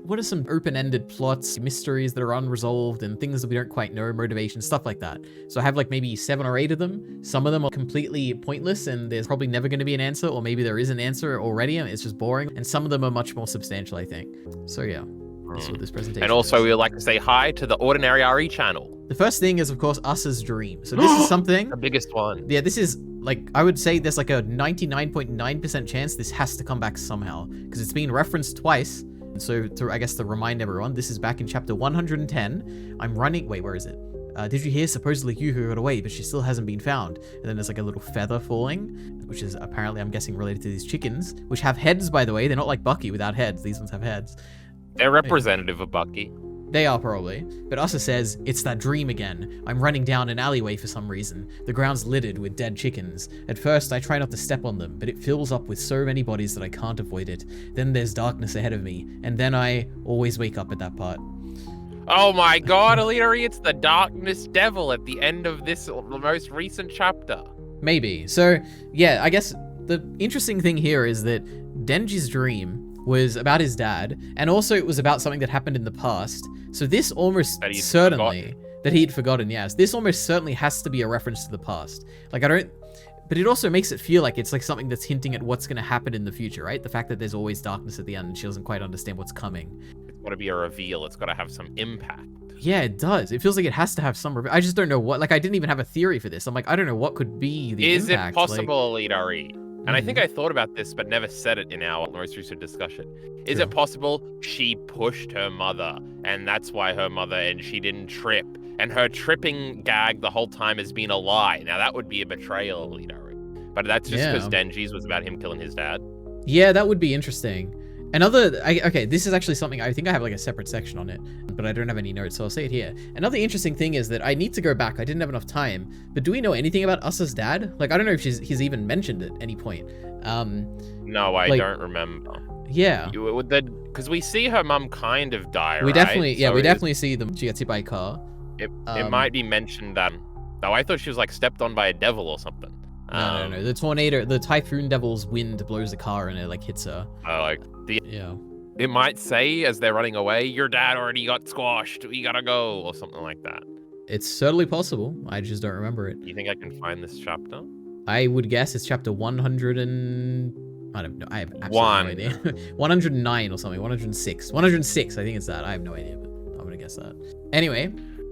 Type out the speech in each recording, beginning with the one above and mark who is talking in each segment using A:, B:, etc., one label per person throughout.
A: what are some open-ended plots, mysteries that are unresolved, and things that we don't quite know, motivation, stuff like that. So I have like maybe 7 or 8 of them. Some of them are completely pointless and there's probably never going to be an answer, or maybe there is an answer already and it's just boring. And some of them are much more substantial, I think. So yeah, that's what this presentation
B: And also
A: is.
B: we would like to say hi to the Ordinary RE channel.
A: The first thing is, of course, Us's dream. So this is something...
B: The biggest one.
A: Yeah, this is, like, I would say there's like a 99.9% chance this has to come back somehow, because it's been referenced twice. So, I guess to remind everyone, this is back in chapter 110. I'm running... Wait, where is it? Did you hear? Supposedly Yuhu got away, but she still hasn't been found. And then there's like a little feather falling, which is apparently, I'm guessing, related to these chickens, which have heads, by the way. They're not like Bucky without heads. These ones have heads.
B: They're representative of Bucky.
A: They are probably. But Usa says, it's that dream again. I'm running down an alleyway for some reason. The ground's littered with dead chickens. At first, I try not to step on them, but it fills up with so many bodies that I can't avoid it. Then there's darkness ahead of me, and then I always wake up at that part.
B: Oh my god, Elitari, it's the Darkness Devil at the end of this most recent chapter.
A: Maybe. So, yeah, I guess the interesting thing here is that Denji's dream was about his dad, and also it was about something that happened in the past. So this almost certainly... That he'd forgotten, yes. This almost certainly has to be a reference to the past. Like, I don't... But it also makes it feel like it's like something that's hinting at what's going to happen in the future, right? The fact that there's always darkness at the end and she doesn't quite understand what's coming.
B: It's got to be a reveal. It's got to have some impact.
A: Yeah, it does. It feels like it has to have some... I just don't know what... Like, I didn't even have a theory for this. I'm like, I don't know what could be the impact.
B: Is it possible, Elitari? And I think I thought about this, but never said it in our most recent discussion. Is it possible she pushed her mother, and that's why her mother, and she didn't trip, and her tripping gag the whole time has been a lie? Now that would be a betrayal, but that's just because Denji's was about him killing his dad.
A: Yeah, that would be interesting. Okay, this is actually something, I think I have like a separate section on it, but I don't have any notes, so I'll say it here. Another interesting thing is that I need to go back. I didn't have enough time, but do we know anything about Usa's dad? Like, I don't know if he's even mentioned at any point.
B: No, I don't remember.
A: Yeah.
B: Because we see her mum kind of die,
A: we
B: right?
A: definitely, yeah, so we definitely see them. She gets hit by a car.
B: It might be mentioned that. Oh, I thought she was like stepped on by a devil or something.
A: No. The tornado, the Typhoon Devil's wind blows the car and it like hits her.
B: Yeah. It might say as they're running away, your dad already got squashed. We gotta go, or something like that.
A: It's certainly possible. I just don't remember it.
B: You think I can find this chapter?
A: I would guess it's chapter 100 and... I don't know. I have absolutely no idea. 109 or something. 106. 106. I think it's that. I have no idea, but I'm gonna guess that. Anyway,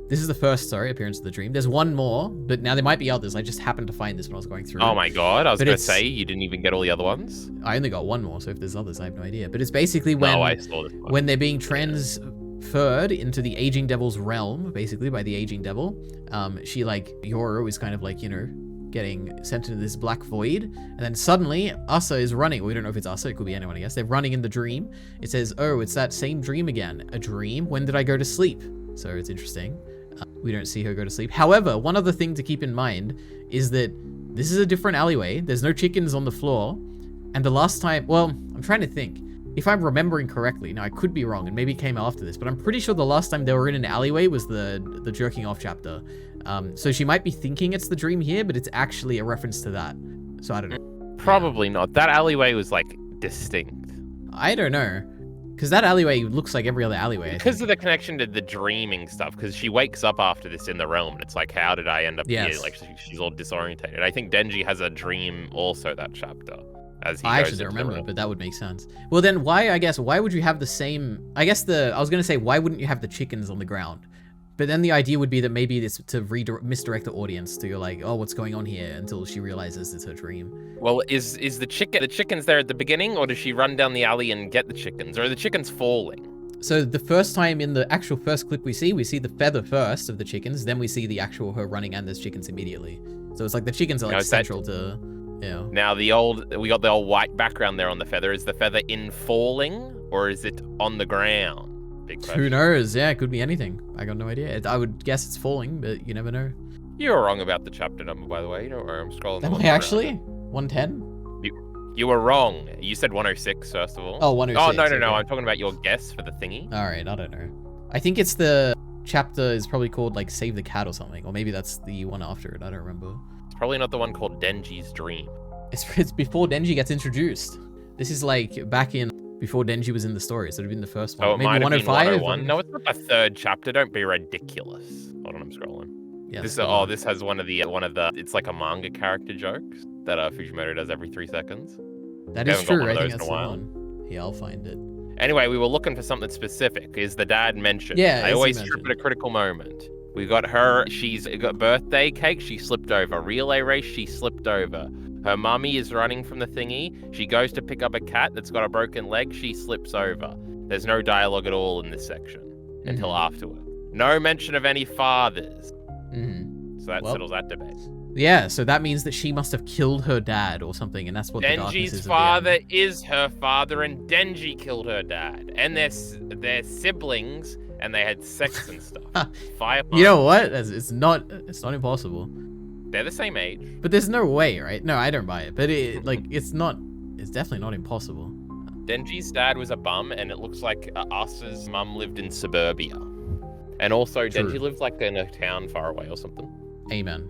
A: this is the first, appearance of the dream. There's one more, but now there might be others. I just happened to find this when I was going through.
B: Oh my god, I was going to say, you didn't even get all the other ones?
A: I only got one more, so if there's others, I have no idea. But it's basically when they're being transferred into the aging devil's realm, basically, by the aging devil. She, like, Yoru is kind of like, getting sent into this black void, and then suddenly Usa is running. We don't know if it's Usa, it could be anyone, I guess. They're running in the dream. It says, oh, it's that same dream again. A dream? When did I go to sleep? So it's interesting. We don't see her go to sleep. However, one other thing to keep in mind is that this is a different alleyway. There's no chickens on the floor. And the last time, well, I'm trying to think. If I'm remembering correctly, now I could be wrong and maybe it came after this, but I'm pretty sure the last time they were in an alleyway was the jerking off chapter. So she might be thinking it's the dream here, but it's actually a reference to that. So I don't know.
B: Probably not. That alleyway was like distinct.
A: I don't know. Because that alleyway looks like every other alleyway.
B: Because of the connection to the dreaming stuff. Because she wakes up after this in the realm, and it's like, how did I end up here? Like, she's all disorientated. I think Denji has a dream also that chapter. As he
A: I actually don't remember, but that would make sense. Well, then why would you have the same... I was going to say, why wouldn't you have the chickens on the ground? But then the idea would be that maybe it's to misdirect the audience to go like, oh, what's going on here, until she realizes it's her dream.
B: Well, is the chickens there at the beginning, or does she run down the alley and get the chickens, or are the chickens falling?
A: So the first time in the actual first clip we see the feather first of the chickens, then we see the actual her running and there's chickens immediately. So it's like the chickens are like central to,
B: Now we got the old white background there on the feather. Is the feather in falling, or is it on the ground?
A: Who knows? Yeah, it could be anything. I got no idea. I would guess it's falling, but you never know.
B: You were wrong about the chapter number, by the way. Don't worry, I'm scrolling.
A: Am I actually? 110?
B: You were wrong. You said 106, first of all.
A: Oh, 106.
B: Oh, no. Okay. I'm talking about your guess for the thingy.
A: All right, I don't know. I think it's the chapter is probably called, like, Save the Cat or something. Or maybe that's the one after it. I don't remember.
B: It's probably not the one called Denji's Dream.
A: It's before Denji gets introduced. This is, like, back in before Denji was in the story. So it'd have been the first one.
B: Oh, it
A: maybe
B: might have been
A: 105.
B: 101. No, it's not the third chapter. Don't be ridiculous. Hold on, I'm scrolling.
A: Yeah,
B: this has one of the it's like a manga character jokes that Fujimoto does every 3 seconds.
A: That is true. I think that's the one. Yeah, I'll find it.
B: Anyway, we were looking for something specific. Is the dad mentioned?
A: Yeah,
B: I always trip at a critical moment. We got her. She's got birthday cake. She slipped over. Relay race. She slipped over. Her mummy is running from the thingy. She goes to pick up a cat that's got a broken leg. She slips over. There's no dialogue at all in this section until afterward. No mention of any fathers. So that settles that debate.
A: Yeah, so that means that she must have killed her dad or something, and that's what
B: Denji's father is her father, and Denji killed her dad, and they're siblings, and they had sex and stuff.
A: You know what? It's not impossible.
B: They're the same age.
A: But there's no way, right? No, I don't buy it. But it's definitely not impossible.
B: Denji's dad was a bum, and it looks like Us's mum lived in suburbia. And also, Denji lived like in a town far away or something.
A: Amen.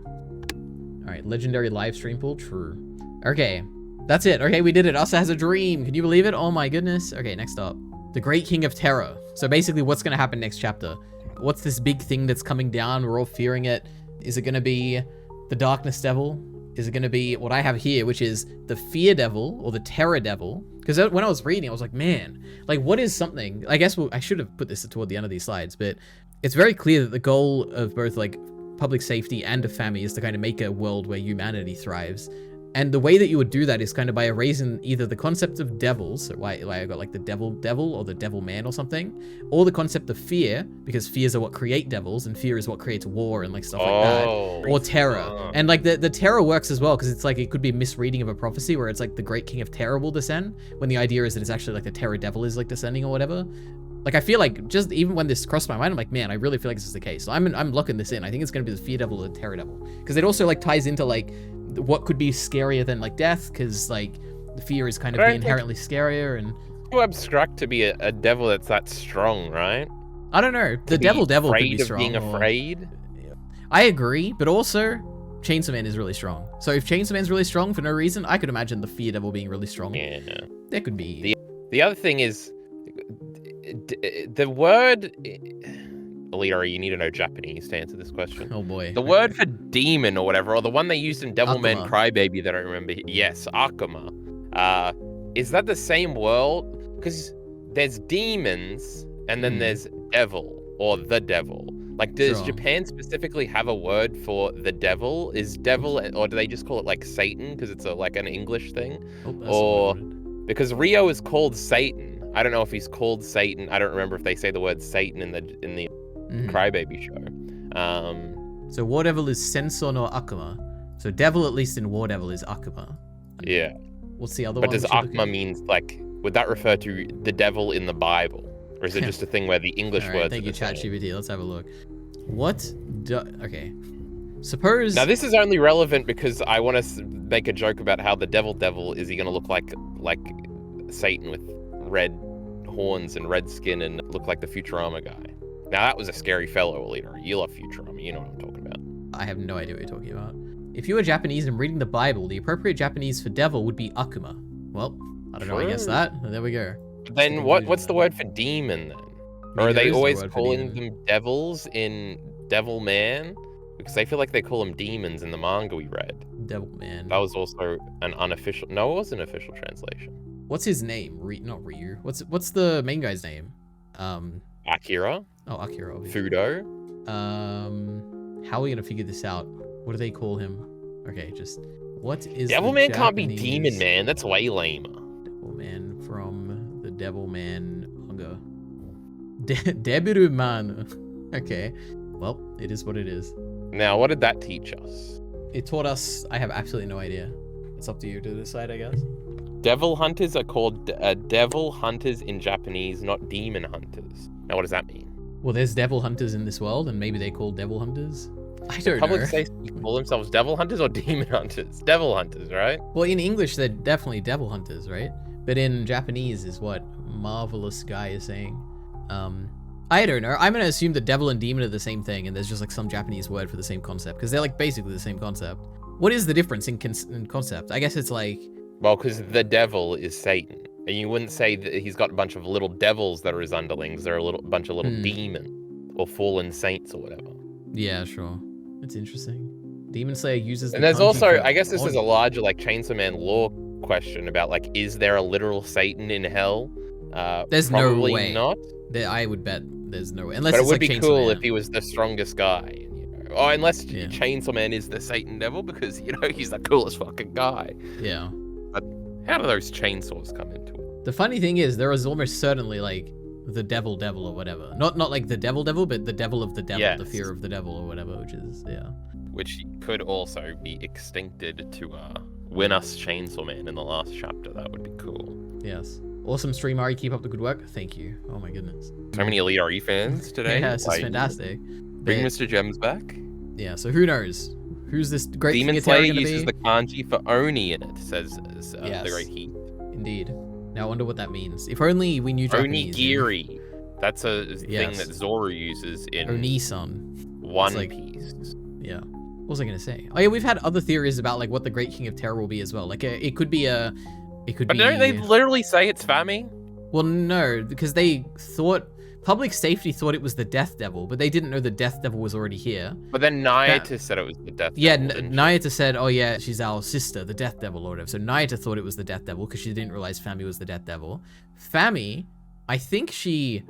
A: All right, legendary live stream pool, true. Okay, that's it. Okay, we did it. Asa has a dream. Can you believe it? Oh my goodness. Okay, next up. The Great King of Terror. So basically, what's going to happen next chapter? What's this big thing that's coming down? We're all fearing it. Is it going to be the Darkness Devil? Is it going to be what I have here, which is the Fear Devil or the Terror Devil? Because when I was reading, I was like, man, like what is something? I guess I should have put this toward the end of these slides, but it's very clear that the goal of both like public safety and of family is to kind of make a world where humanity thrives. And the way that you would do that is kind of by erasing either the concept of devils, so why I got like the devil or the devil man or something, or the concept of fear, because fears are what create devils, and fear is what creates war and like stuff like that, or terror. And like the terror works as well, because it's like it could be a misreading of a prophecy where it's like the Great King of Terror will descend, when the idea is that it's actually like the terror devil is like descending or whatever. Like, I feel like, just even when this crossed my mind, I'm like, man, I really feel like this is the case. So I'm locking this in. I think it's going to be the Fear Devil or the Terror Devil. Because it also, like, ties into, like, what could be scarier than, like, death. because, like, the fear is kind of the inherently scarier. And
B: too abstract to be a devil that's that strong, right?
A: I don't know. The devil could be strong.
B: Being afraid?
A: I agree, but also, Chainsaw Man is really strong. So if Chainsaw Man's really strong for no reason, I could imagine the Fear Devil being really strong.
B: Yeah.
A: There could be.
B: The other thing is, the word, Alira, you need to know Japanese to answer this question.
A: Oh boy.
B: The word for demon or whatever, or the one they used in Devilman Crybaby that I remember. Yes, Akuma. Is that the same world? Because there's demons and then there's devil or the devil. Like, does Japan specifically have a word for the devil? Is devil, or do they just call it like Satan because it's like an English thing? Or because Rio is called Satan. I don't know if he's called Satan. I don't remember if they say the word Satan in the Crybaby show.
A: So War Devil is Senso no Akuma. So devil, at least in War Devil, is Akuma.
B: Yeah.
A: What's the other one?
B: But does Akuma mean, like, would that refer to the devil in the Bible? Or is it just a thing where the English words
A: thank you, ChatGPT. Let's have a look. Okay. Suppose...
B: Now, this is only relevant because I want to make a joke about how the devil, is he going to look like Satan with red horns and red skin and look like the Futurama guy? Now, that was a scary fellow, Alita. You love Futurama. You know what I'm talking about.
A: I have no idea what you're talking about. If you were Japanese and reading the Bible, the appropriate Japanese for devil would be Akuma. Well, I don't know, I guess that. There we go.
B: Then what's the word for demon, then? Or are they always calling them devils in Devilman? Because I feel like they call them demons in the manga we read.
A: Devilman.
B: That was also an unofficial... No, it was an official translation.
A: What's his name? Not Ryu. What's the main guy's name?
B: Akira.
A: Oh, Akira. Obviously.
B: Fudo.
A: How are we gonna figure this out? What do they call him? Okay, just what is
B: Devilman can't be Demon Man. That's way lamer.
A: Devilman from the Devilman manga. Debiruman. Okay. Well, it is what it is.
B: Now, what did that teach us?
A: It taught us. I have absolutely no idea. It's up to you to decide, I guess.
B: Devil hunters are called devil hunters in Japanese, not demon hunters. Now, what does that mean?
A: Well, there's devil hunters in this world, and maybe they call devil hunters. I don't know.
B: Public safety call themselves devil hunters or demon hunters? Devil hunters, right?
A: Well, in English, they're definitely devil hunters, right? But in Japanese is what Marvelous Guy is saying. I don't know. I'm going to assume that devil and demon are the same thing, and there's just like some Japanese word for the same concept, because they're like basically the same concept. What is the difference in concept? I guess it's like...
B: Well, because the devil is Satan And you wouldn't say that he's got a bunch of little devils that are his underlings. They're a bunch of little demons or fallen saints or whatever.
A: Yeah, sure. It's interesting. Demon Slayer uses.
B: And there's also, I guess this is a larger like Chainsaw Man lore question about like, is there a literal Satan in hell?
A: There's no
B: probably
A: way.
B: Not.
A: I would bet there's no way. Unless
B: but it
A: it's
B: would
A: like
B: be
A: Chainsaw
B: cool
A: Man.
B: if he was the strongest guy. Or unless Chainsaw Man is the Satan devil because he's the coolest fucking guy.
A: Yeah.
B: But how do those chainsaws come into it?
A: The funny thing is, there is almost certainly like the devil or whatever. Not like the devil, but the devil of the devil,
B: yes.
A: The fear of the devil or whatever, which is
B: Which could also be extincted to win us Chainsaw Man in the last chapter. That would be cool.
A: Yes. Awesome stream, Ari. Keep up the good work. Thank you. Oh my goodness.
B: So many Elite RE fans today.
A: Yeah, this is fantastic.
B: Bring Mr. Gems back.
A: Yeah, so who knows? Who's this great
B: Demon Slayer uses the kanji for Oni in it, says the Great Heat.
A: Indeed. Now I wonder what that means. If only we knew Japanese.
B: Onigiri. That's a thing that Zoru uses in
A: Oni-san.
B: One Piece.
A: Yeah. What was I gonna say? Oh yeah, we've had other theories about like what the Great King of Terror will be as well. Like it could be a,
B: But don't they literally say it's Fami?
A: Well, no, because they thought Public Safety thought it was the Death Devil, but they didn't know the Death Devil was already here.
B: But then Nayata said it was the Death Devil.
A: Yeah, Nayata said, "Oh yeah, she's our sister, the Death Devil or whatever." So Nayata thought it was the Death Devil because she didn't realize Fami was the Death Devil. Fami, I think she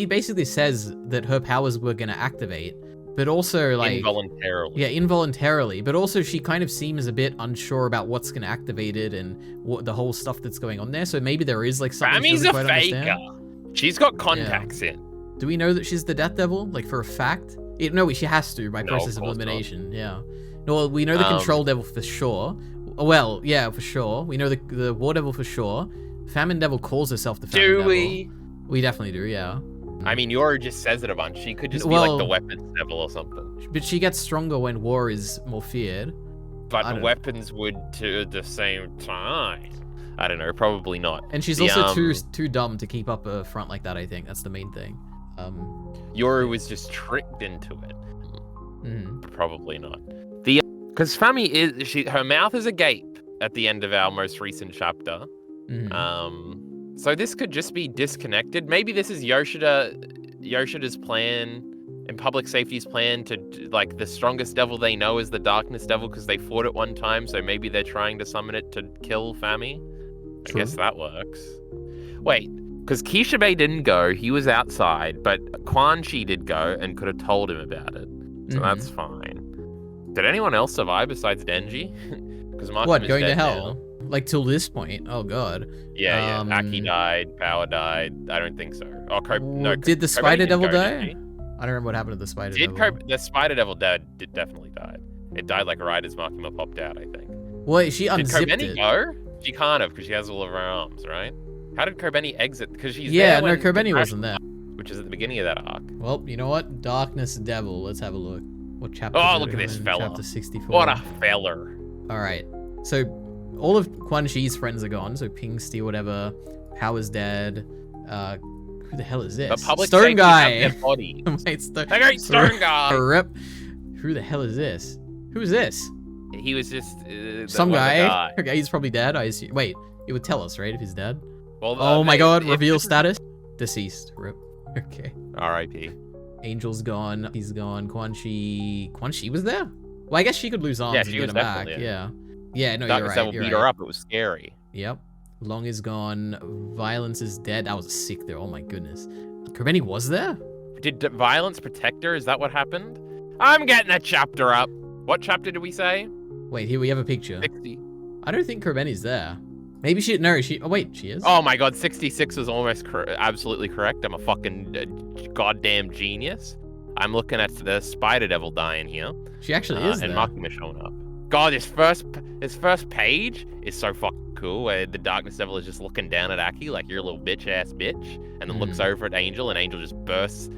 A: basically says that her powers were gonna activate. But also, like...
B: Involuntarily.
A: Yeah, involuntarily. But also, she kind of seems a bit unsure about what's going to activate it and what the whole stuff that's going on there. So maybe there is, like, something
B: Fami's
A: she
B: a
A: doesn't quite
B: faker.
A: understand.
B: She's got contacts in.
A: Do we know that she's the Death Devil? Like, for a fact? No, she has to, by process of elimination. Not. Yeah. No, we know the Control Devil for sure. Well, yeah, for sure. We know the War Devil for sure. Famine Devil calls herself the Famine Devil. Do we? We definitely do, yeah.
B: I mean, Yoru just says it a bunch. She could just be like the Weapons Devil or something.
A: But she gets stronger when war is more feared.
B: But weapons would too at the same time. I don't know, probably not.
A: And she's also too dumb to keep up a front like that, I think. That's the main thing.
B: Yoru was just tricked into it. Probably not. Because Fami is her mouth is agape at the end of our most recent chapter. So this could just be disconnected. Maybe this is Yoshida's plan and Public Safety's plan to, like, the strongest devil they know is the Darkness Devil because they fought it one time, so maybe they're trying to summon it to kill Fami. I guess that works. Wait, because Kishibe didn't go, he was outside, but Quan Chi did go and could have told him about it. So that's fine. Did anyone else survive besides Denji? Because
A: what, going to hell? Now. Like, till this point? Oh, God.
B: Yeah, Aki died, Power died. I don't think so. Oh, no.
A: Did the Spider Devil die? I don't remember what happened to the Spider Devil.
B: The Spider Devil definitely died. It died like right as Makima popped out, I think.
A: Well, she unzipped
B: it. Did Kobeni go? She can't have, because she has all of her arms, right? How did Kobeni exit? Because she's
A: there no, Kobeni wasn't there.
B: Which is at the beginning of that arc.
A: Well, you know what? Darkness Devil. Let's have a look. What chapter?
B: Oh, look at this fella.
A: Chapter 64.
B: What a feller.
A: All right. So, all of Quan Chi's friends are gone. So, Ping, Steel, whatever. Power's dead. Who the hell is this?
B: Stone Guy.
A: Wait,
B: Stone Guy.
A: Rip. Who the hell is this? Who is this?
B: He was just
A: some guy. Okay, he's probably dead. I assume. Wait, it would tell us, right, if he's dead?
B: Well,
A: oh my God! Reveal status. Deceased. Rip. Okay.
B: R.I.P.
A: Angel's gone. He's gone. Quan Chi was there? Well, I guess she could lose arms and get him back. Yeah. Yeah, no, you're right.
B: Beat her up. It was scary.
A: Yep. Long is gone. Violence is dead. That was sick there. Oh my goodness. Kobeni was there?
B: Did Violence protect her? Is that what happened? I'm getting that chapter up. What chapter did we say?
A: Wait, here we have a picture.
B: 60.
A: I don't think Kobeni's there. Maybe she... No, she... Oh, wait, she is?
B: Oh my God, 66 was almost absolutely correct. I'm a fucking goddamn genius. I'm looking at the Spider Devil dying here.
A: She actually is
B: and
A: there.
B: Makima showing up. God, this first page is so fucking cool, where the Darkness Devil is just looking down at Aki like, you're a little bitch-ass bitch, and then looks over at Angel, and Angel just bursts.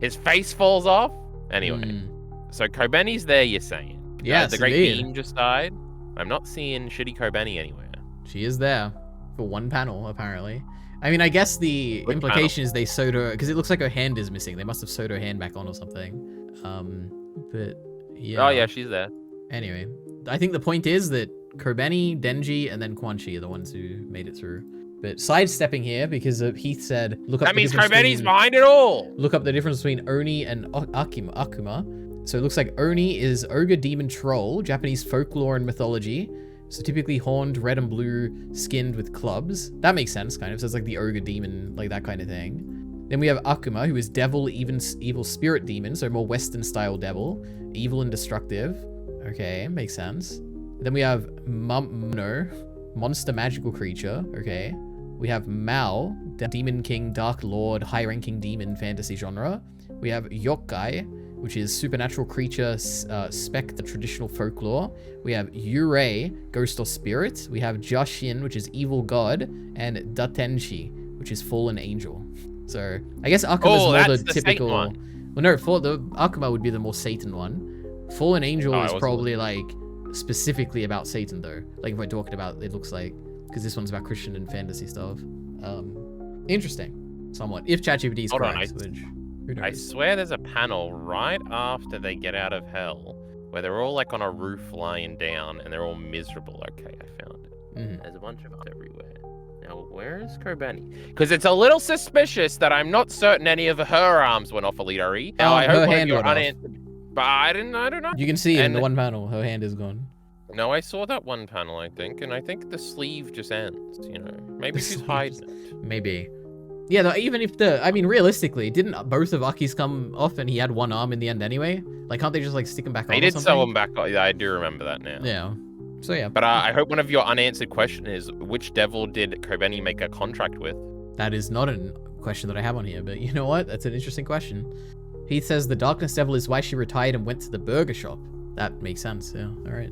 B: His face falls off. Anyway, so Kobeni's there, you're saying?
A: Yes,
B: the Great Beam just died. I'm not seeing shitty Kobeni anywhere.
A: She is there for one panel, apparently. I mean, I guess the implication is they sewed her, because it looks like her hand is missing. They must have sewed her hand back on or something. But yeah.
B: Oh yeah, she's there.
A: Anyway, I think the point is that Kobeni, Denji, and then Quan Chi are the ones who made it through. But sidestepping here, because Heath said, look up.
B: That means Kobeni's behind it all.
A: Look up the difference between Oni and Akuma. So it looks like Oni is ogre, demon, troll, Japanese folklore and mythology. So typically horned, red and blue, skinned with clubs. That makes sense, kind of. So it's like the ogre demon, like that kind of thing. Then we have Akuma, who is devil, evil spirit demon, so more Western style devil, evil and destructive. Okay, makes sense. Then we have Mumno, monster magical creature. Okay. We have Mao, demon king, dark lord, high-ranking demon fantasy genre. We have Yokai, which is supernatural creature, spec the traditional folklore. We have Yurei, ghost or spirit. We have Jashin, which is evil god, and Datenshi, which is fallen angel. So I guess Akuma is more the typical. Well, no, the Akuma would be the more Satan one. Fallen angel is probably like specifically about Satan though. Like if we're talking about, it looks like, because this one's about Christian and fantasy stuff. Interesting, somewhat. If ChatGPT is correct, which who knows?
B: I swear there's a panel right after they get out of hell where they're all like on a roof lying down and they're all miserable. Okay, I found it.
A: Mm-hmm.
B: There's a bunch of everywhere. Now, where is Kobeni? Because it's a little suspicious that I'm not certain any of her arms went off Elitari. Now, I hope one of your unanswered. But I don't know.
A: You can see in the one panel, her hand is gone.
B: No, I saw that one panel, I think, and I think the sleeve just ends, you know. Maybe she's hiding it.
A: Maybe. Yeah, though, even if I mean, realistically, didn't both of Aki's come off and he had one arm in the end anyway? Like, can't they just, like, stick him back on?
B: They did sew him back on. Yeah, I do remember that now.
A: Yeah. So, yeah.
B: But I hope one of your unanswered question is, which devil did Kobeni make a contract with?
A: That is not a question that I have on here, but you know what? That's an interesting question. Heath says the Darkness Devil is why she retired and went to the burger shop. That makes sense, yeah. All right.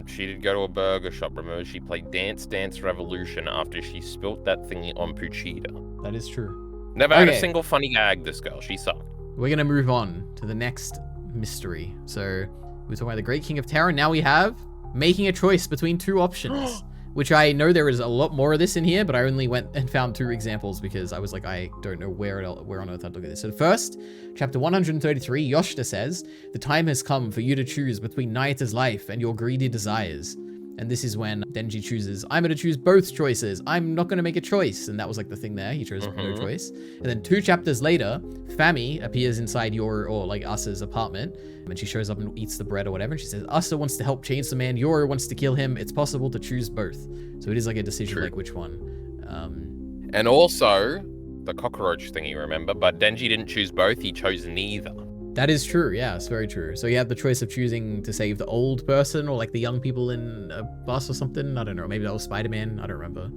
B: She did go to a burger shop, remember? She played Dance Dance Revolution after she spilt that thingy on Puchita.
A: That is true.
B: Never had a single funny gag, this girl. She sucked.
A: We're going to move on to the next mystery. So, we're talking about the Great King of Terror. Now we have making a choice between two options, which I know there is a lot more of this in here, but I only went and found 2 examples because I was like, I don't know where on earth I'd look at this. So first, chapter 133, Yoshida says, the time has come for you to choose between Nayata's life and your greedy desires. And this is when Denji chooses, I'm going to choose both choices. I'm not going to make a choice. And that was like the thing there. He chose no choice. And then 2 chapters later, Fami appears inside Yoru, or like Asa's apartment. And she shows up and eats the bread or whatever. And she says, Asa wants to help change the man. Yoru wants to kill him. It's possible to choose both. So it is like a decision, like which one.
B: And also, the cockroach thingy, remember? But Denji didn't choose both. He chose neither.
A: That is true. Yeah, it's very true. So you have the choice of choosing to save the old person or like the young people in a bus or something. I don't know. Maybe that was Spider-Man. I don't remember.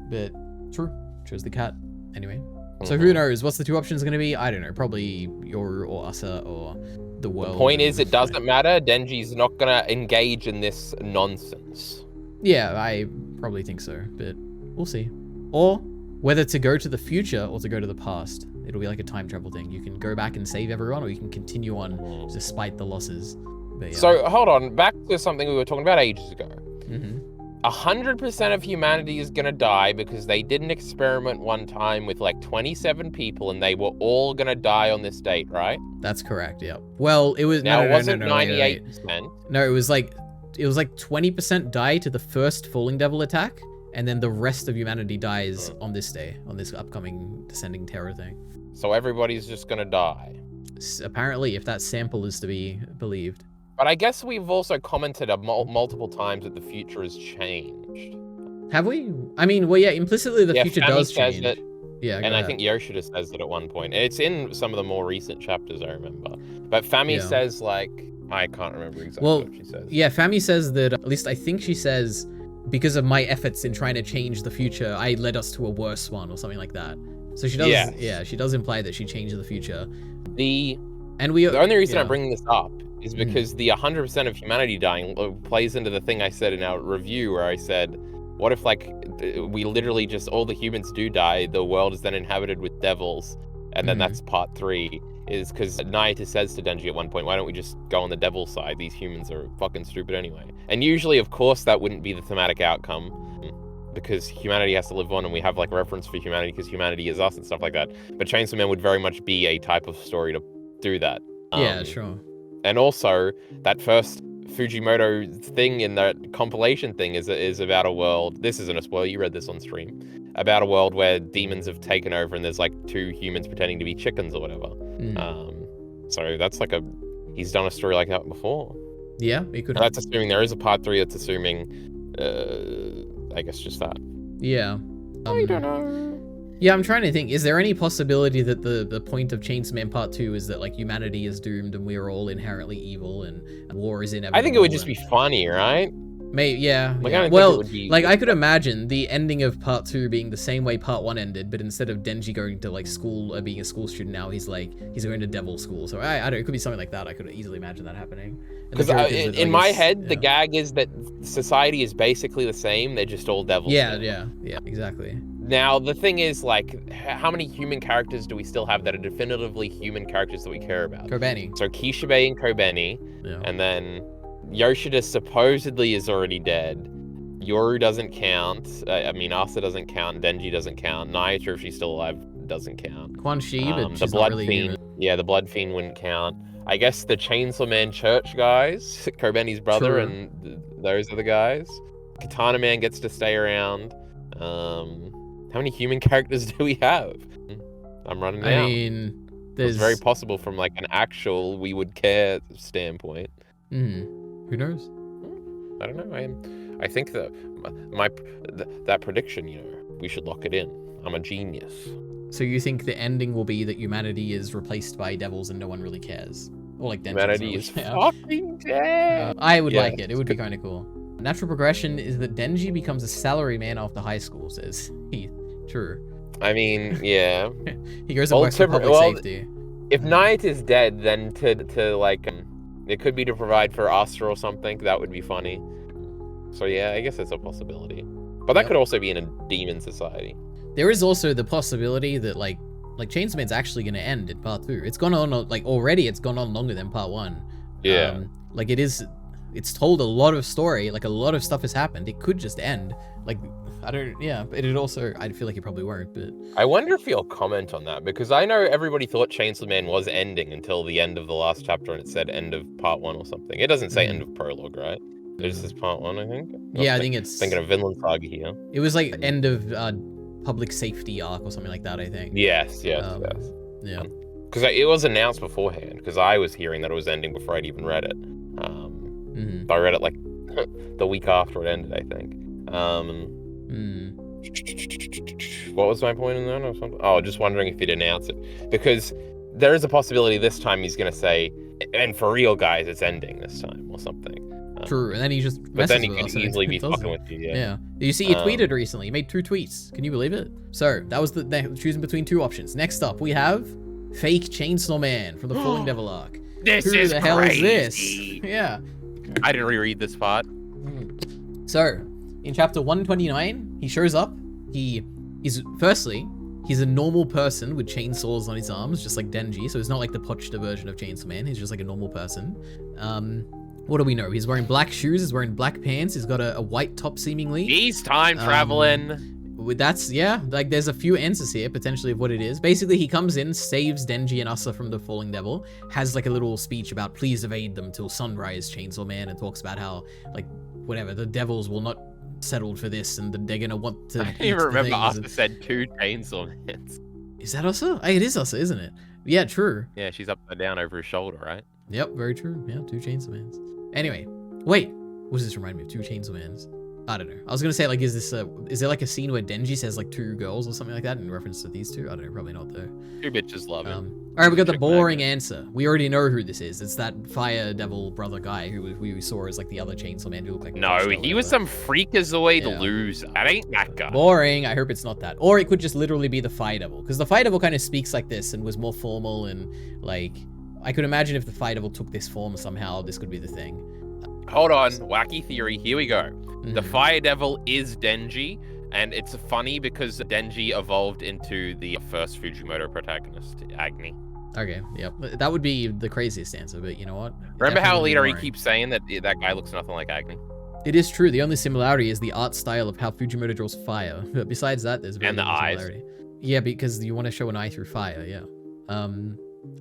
A: But true. Chose the cat. Anyway. So who knows? What's the 2 options going to be? I don't know. Probably Yoru or Asa or the world.
B: The point is, it doesn't matter. Denji's not going to engage in this nonsense.
A: Yeah, I probably think so. But we'll see. Or whether to go to the future or to go to the past. It'll be like a time travel thing. You can go back and save everyone, or you can continue on despite the losses. But, yeah.
B: So, hold on. Back to something we were talking about ages ago. 100% of humanity is going to die because they did an experiment one time with like 27 people and they were all going to die on this date, right?
A: That's correct, yeah. Well, it was...
B: Now, it wasn't 98%.
A: No, it was like 20% die to the first Falling Devil attack, and then the rest of humanity dies on this day, on this upcoming Descending Terror thing.
B: So everybody's just going to die.
A: Apparently, if that sample is to be believed.
B: But I guess we've also commented multiple times that the future has changed.
A: Have we? I mean, well, yeah, implicitly the future does change.
B: That, yeah, and I think Yoshida says that at one point. It's in some of the more recent chapters, I remember. But Fami says, like, I can't remember exactly what she says. Yeah,
A: Fami says that, at least I think she says, because of my efforts in trying to change the future, I led us to a worse one or something like that. So she does, she does imply that she changed the future.
B: The only reason I'm bringing this up is because the 100% of humanity dying plays into the thing I said in our review where I said, what if like we literally just, all the humans do die, the world is then inhabited with devils, and then that's part 3, is because Nayata says to Denji at one point, why don't we just go on the devil side? These humans are fucking stupid anyway. And usually, of course, that wouldn't be the thematic outcome, because humanity has to live on and we have like reference for humanity because humanity is us and stuff like that. But Chainsaw Man would very much be a type of story to do that.
A: Yeah, sure.
B: And also, that first Fujimoto thing in that compilation thing is about a world. This isn't a spoiler. You read this on stream. About a world where demons have taken over and there's like 2 humans pretending to be chickens or whatever. So that's like he's done a story like that before.
A: Yeah, he could.
B: That's assuming there is a part 3. That's assuming, I guess, just that.
A: Yeah.
B: I don't know.
A: Yeah, I'm trying to think. Is there any possibility that the point of Chainsaw Man Part 2 is that like humanity is doomed and we are all inherently evil and war is inevitable?
B: I think it would just be funny, right?
A: Yeah.
B: Like,
A: yeah.
B: I don't
A: Well,
B: think it would be...
A: like I could imagine the ending of Part 2 being the same way Part 1 ended, but instead of Denji going to like school, being a school student now, he's going to devil school. So I don't know, it could be something like that. I could easily imagine that happening.
B: Because in my head, the gag is that society is basically the same. They're just all devils.
A: Yeah, exactly.
B: Now, the thing is, like, how many human characters do we still have that are definitively human characters that we care about?
A: Kobeni.
B: So Kishibe and Kobeni, and then Yoshida supposedly is already dead. Yoru doesn't count. I mean, Asa doesn't count. Denji doesn't count. Naito, if she's still alive, doesn't count.
A: Quan Chi, but she's
B: the Blood
A: not really
B: Fiend.
A: human.
B: Yeah, the Blood Fiend wouldn't count. I guess the Chainsaw Man Church guys, Kobeni's brother,
A: True.
B: and those are the guys. Katana Man gets to stay around. How many human characters do we have? I'm running out.
A: I mean,
B: it's very possible from like an actual we would care standpoint.
A: Who knows?
B: I don't know. I think that that prediction, we should lock it in. I'm a genius.
A: So you think the ending will be that humanity is replaced by devils and no one really cares? Or like Denji.
B: Humanity is fucking dead.
A: I would like it. It would be kind of cool. Natural progression is that Denji becomes a salaryman after high school, says Heath. True.
B: I mean, yeah.
A: He goes and works for public safety.
B: If Knight is dead, then to like, it could be to provide for Asta or something. That would be funny. So yeah, I guess it's a possibility. But that could also be in a demon society.
A: There is also the possibility that like Chainsaw Man's actually going to end in Part 2. It's gone on, like, already it's gone on longer than Part 1.
B: Yeah.
A: Like, it's told a lot of story, like, a lot of stuff has happened. It could just end. Like, but it also, I feel like it probably won't, but...
B: I wonder if you'll comment on that, because I know everybody thought Chainsaw Man was ending until the end of the last chapter, and it said end of Part 1 or something. It doesn't say end of prologue, right? This is Part 1, I think?
A: I think it's...
B: Thinking of Vinland Saga here.
A: It was, like, end of public safety arc or something like that, I think.
B: Yes.
A: Yeah.
B: Because it was announced beforehand, because I was hearing that it was ending before I'd even read it. I read it like the week after it ended, I think. What was my point in that or something? Oh, just wondering if he'd announce it. Because there is a possibility this time he's going to say, and for real, guys, it's ending this time or something.
A: True, and then he just
B: but then he
A: could
B: could easily be fucking with you,
A: yeah. You see, he tweeted recently. He made 2 tweets. Can you believe it? So, that was choosing between 2 options. Next up, we have Fake Chainsaw Man from the Falling Devil arc. Who the hell is this? Yeah.
B: I didn't reread this part.
A: So, in chapter 129, he shows up. He's a normal person with chainsaws on his arms, just like Denji. So he's not like the Pochta version of Chainsaw Man. He's just like a normal person. What do we know? He's wearing black shoes. He's wearing black pants. He's got a white top, seemingly.
B: He's time traveling.
A: Like there's a few answers here, potentially, of what it is. Basically, he comes in, saves Denji and Asa from the Falling Devil, has like a little speech about please evade them till sunrise, Chainsaw Man, and talks about how, like, whatever, the devils will not settle for this, and they're gonna want to.
B: I don't even remember Asa said 2 Chainsaw Mans.
A: Is that Asa? It is Asa, isn't it? Yeah, true.
B: Yeah, she's upside down over his shoulder, right?
A: Yep, very true. Yeah, 2 Chainsaw Mans. Anyway, wait, what does this remind me of? 2 Chainsaw Mans. I don't know. I was gonna say, like, is there like a scene where Denji says like 2 girls or something like that in reference to these 2? I don't know, probably not though.
B: 2 bitches love it.
A: All right, we got the boring answer. We already know who this is. It's that Fire Devil brother guy who we saw as like the other Chainsaw Man who looked like.
B: No, he was some freakazoid loser. That ain't that guy.
A: Boring. I hope it's not that. Or it could just literally be the Fire Devil, because the Fire Devil kind of speaks like this and was more formal and like. I could imagine if the Fire Devil took this form somehow, this could be the thing.
B: Hold on, wacky theory. Here we go. The Fire Devil is Denji, and it's funny because Denji evolved into the first Fujimoto protagonist, Agni.
A: Okay, yep. That would be the craziest answer, but you know what?
B: Remember how Itadori keeps saying that guy looks nothing like Agni?
A: It is true. The only similarity is the art style of how Fujimoto draws fire. But besides that, there's very little similarity. Yeah, because you want to show an eye through fire, yeah.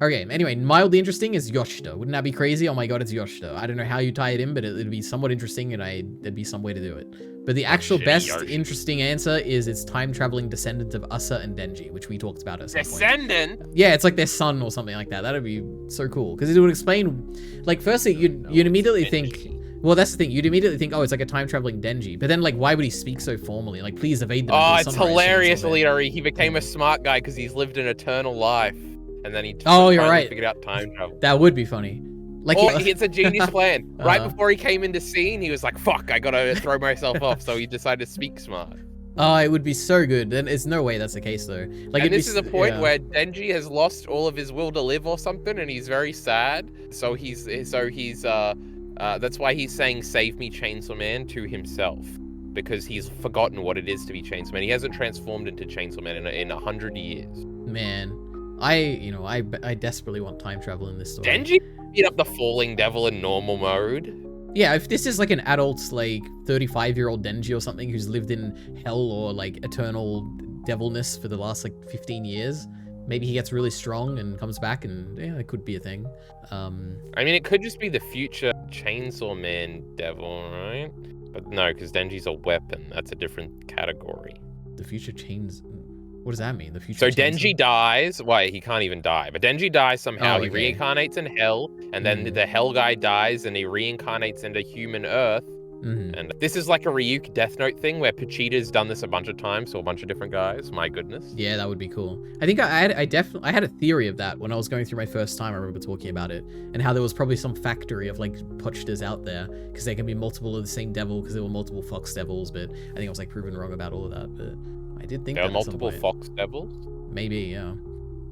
A: Okay, anyway, mildly interesting is Yoshida. Wouldn't that be crazy? Oh my god, it's Yoshida. I don't know how you tie it in, but it'd be somewhat interesting, and there'd be some way to do it. But the actual best interesting answer is it's time-traveling descendant of Asa and Denji, which we talked about at some point.
B: Descendant?
A: Yeah, it's like their son or something like that. That'd be so cool. Because it would explain... Like, firstly, you'd immediately think... Well, that's the thing. You'd immediately think, oh, it's like a time-traveling Denji. But then, like, why would he speak so formally? Like, please evade them.
B: Oh, it's hilarious, Leader. He became a smart guy because he's lived an eternal life. And then he
A: you're right.
B: figured out time travel.
A: That would be funny. Like,
B: it's a genius plan. Right before he came into scene, he was like, fuck, I gotta throw myself off. So he decided to speak smart.
A: Oh, it would be so good. Then it's no way that's the case, though. Like,
B: and this is a point where Denji has lost all of his will to live or something, and he's very sad. So he's that's why he's saying, save me, Chainsaw Man, to himself. Because he's forgotten what it is to be Chainsaw Man. He hasn't transformed into Chainsaw Man in 100 years.
A: Man. I desperately want time travel in this story.
B: Denji beat up the falling devil in normal mode.
A: Yeah, if this is like an adult, like 35-year-old Denji or something who's lived in hell or like eternal devilness for the last like 15 years, maybe he gets really strong and comes back, and yeah, it could be a thing.
B: I mean, it could just be the future Chainsaw Man devil, right? But no, because Denji's a weapon. That's a different category.
A: The future chains. What does that mean? The future.
B: So Denji dies. Wait, he can't even die. But Denji dies somehow. He reincarnates in hell, and then the hell guy dies, and he reincarnates into human Earth. And this is like a Ryuk Death Note thing where Pachita's done this a bunch of times to a bunch of different guys. My goodness.
A: Yeah, that would be cool. I think I had a theory of that when I was going through my first time. I remember talking about it and how there was probably some factory of like Pachitas out there because there can be multiple of the same devil because there were multiple Fox Devils. But I think I was like proven wrong about all of that. But I did think
B: there are multiple Fox Devils.
A: Maybe, yeah.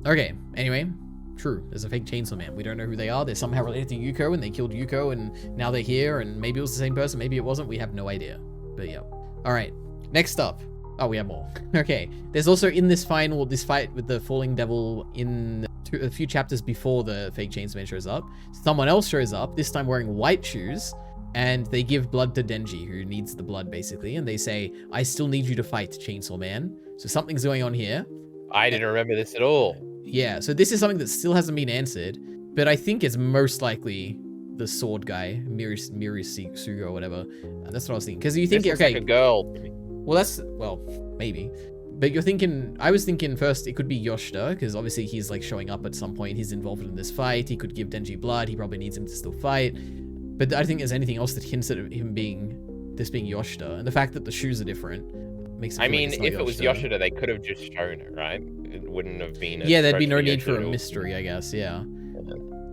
A: Okay. Anyway. True, there's a fake Chainsaw Man. We don't know who they are. They're somehow related to Yuko, and they killed Yuko, and now they're here, and maybe it was the same person, maybe it wasn't. We have no idea. But yeah. All right, next up. Oh, we have more. Okay, there's also in this fight with the falling devil in a few chapters before the fake Chainsaw Man shows up, someone else shows up, this time wearing white shoes, and they give blood to Denji, who needs the blood, basically, and they say, I still need you to fight, Chainsaw Man. So something's going on here.
B: I didn't remember this at all.
A: Yeah, so this is something that still hasn't been answered, but I think it's most likely the sword guy, Sugo or whatever. That's what I was thinking. Because you think,
B: okay, like a girl.
A: Well, maybe. But I was thinking first it could be Yoshida, because obviously he's like showing up at some point. He's involved in this fight. He could give Denji blood. He probably needs him to still fight. But I don't think there's anything else that hints at him being Yoshida. And the fact that the shoes are different makes it
B: I mean, if it was Yoshida, they could have just shown it, right? It wouldn't have been
A: yeah, there'd be no need for a mystery, I guess, yeah.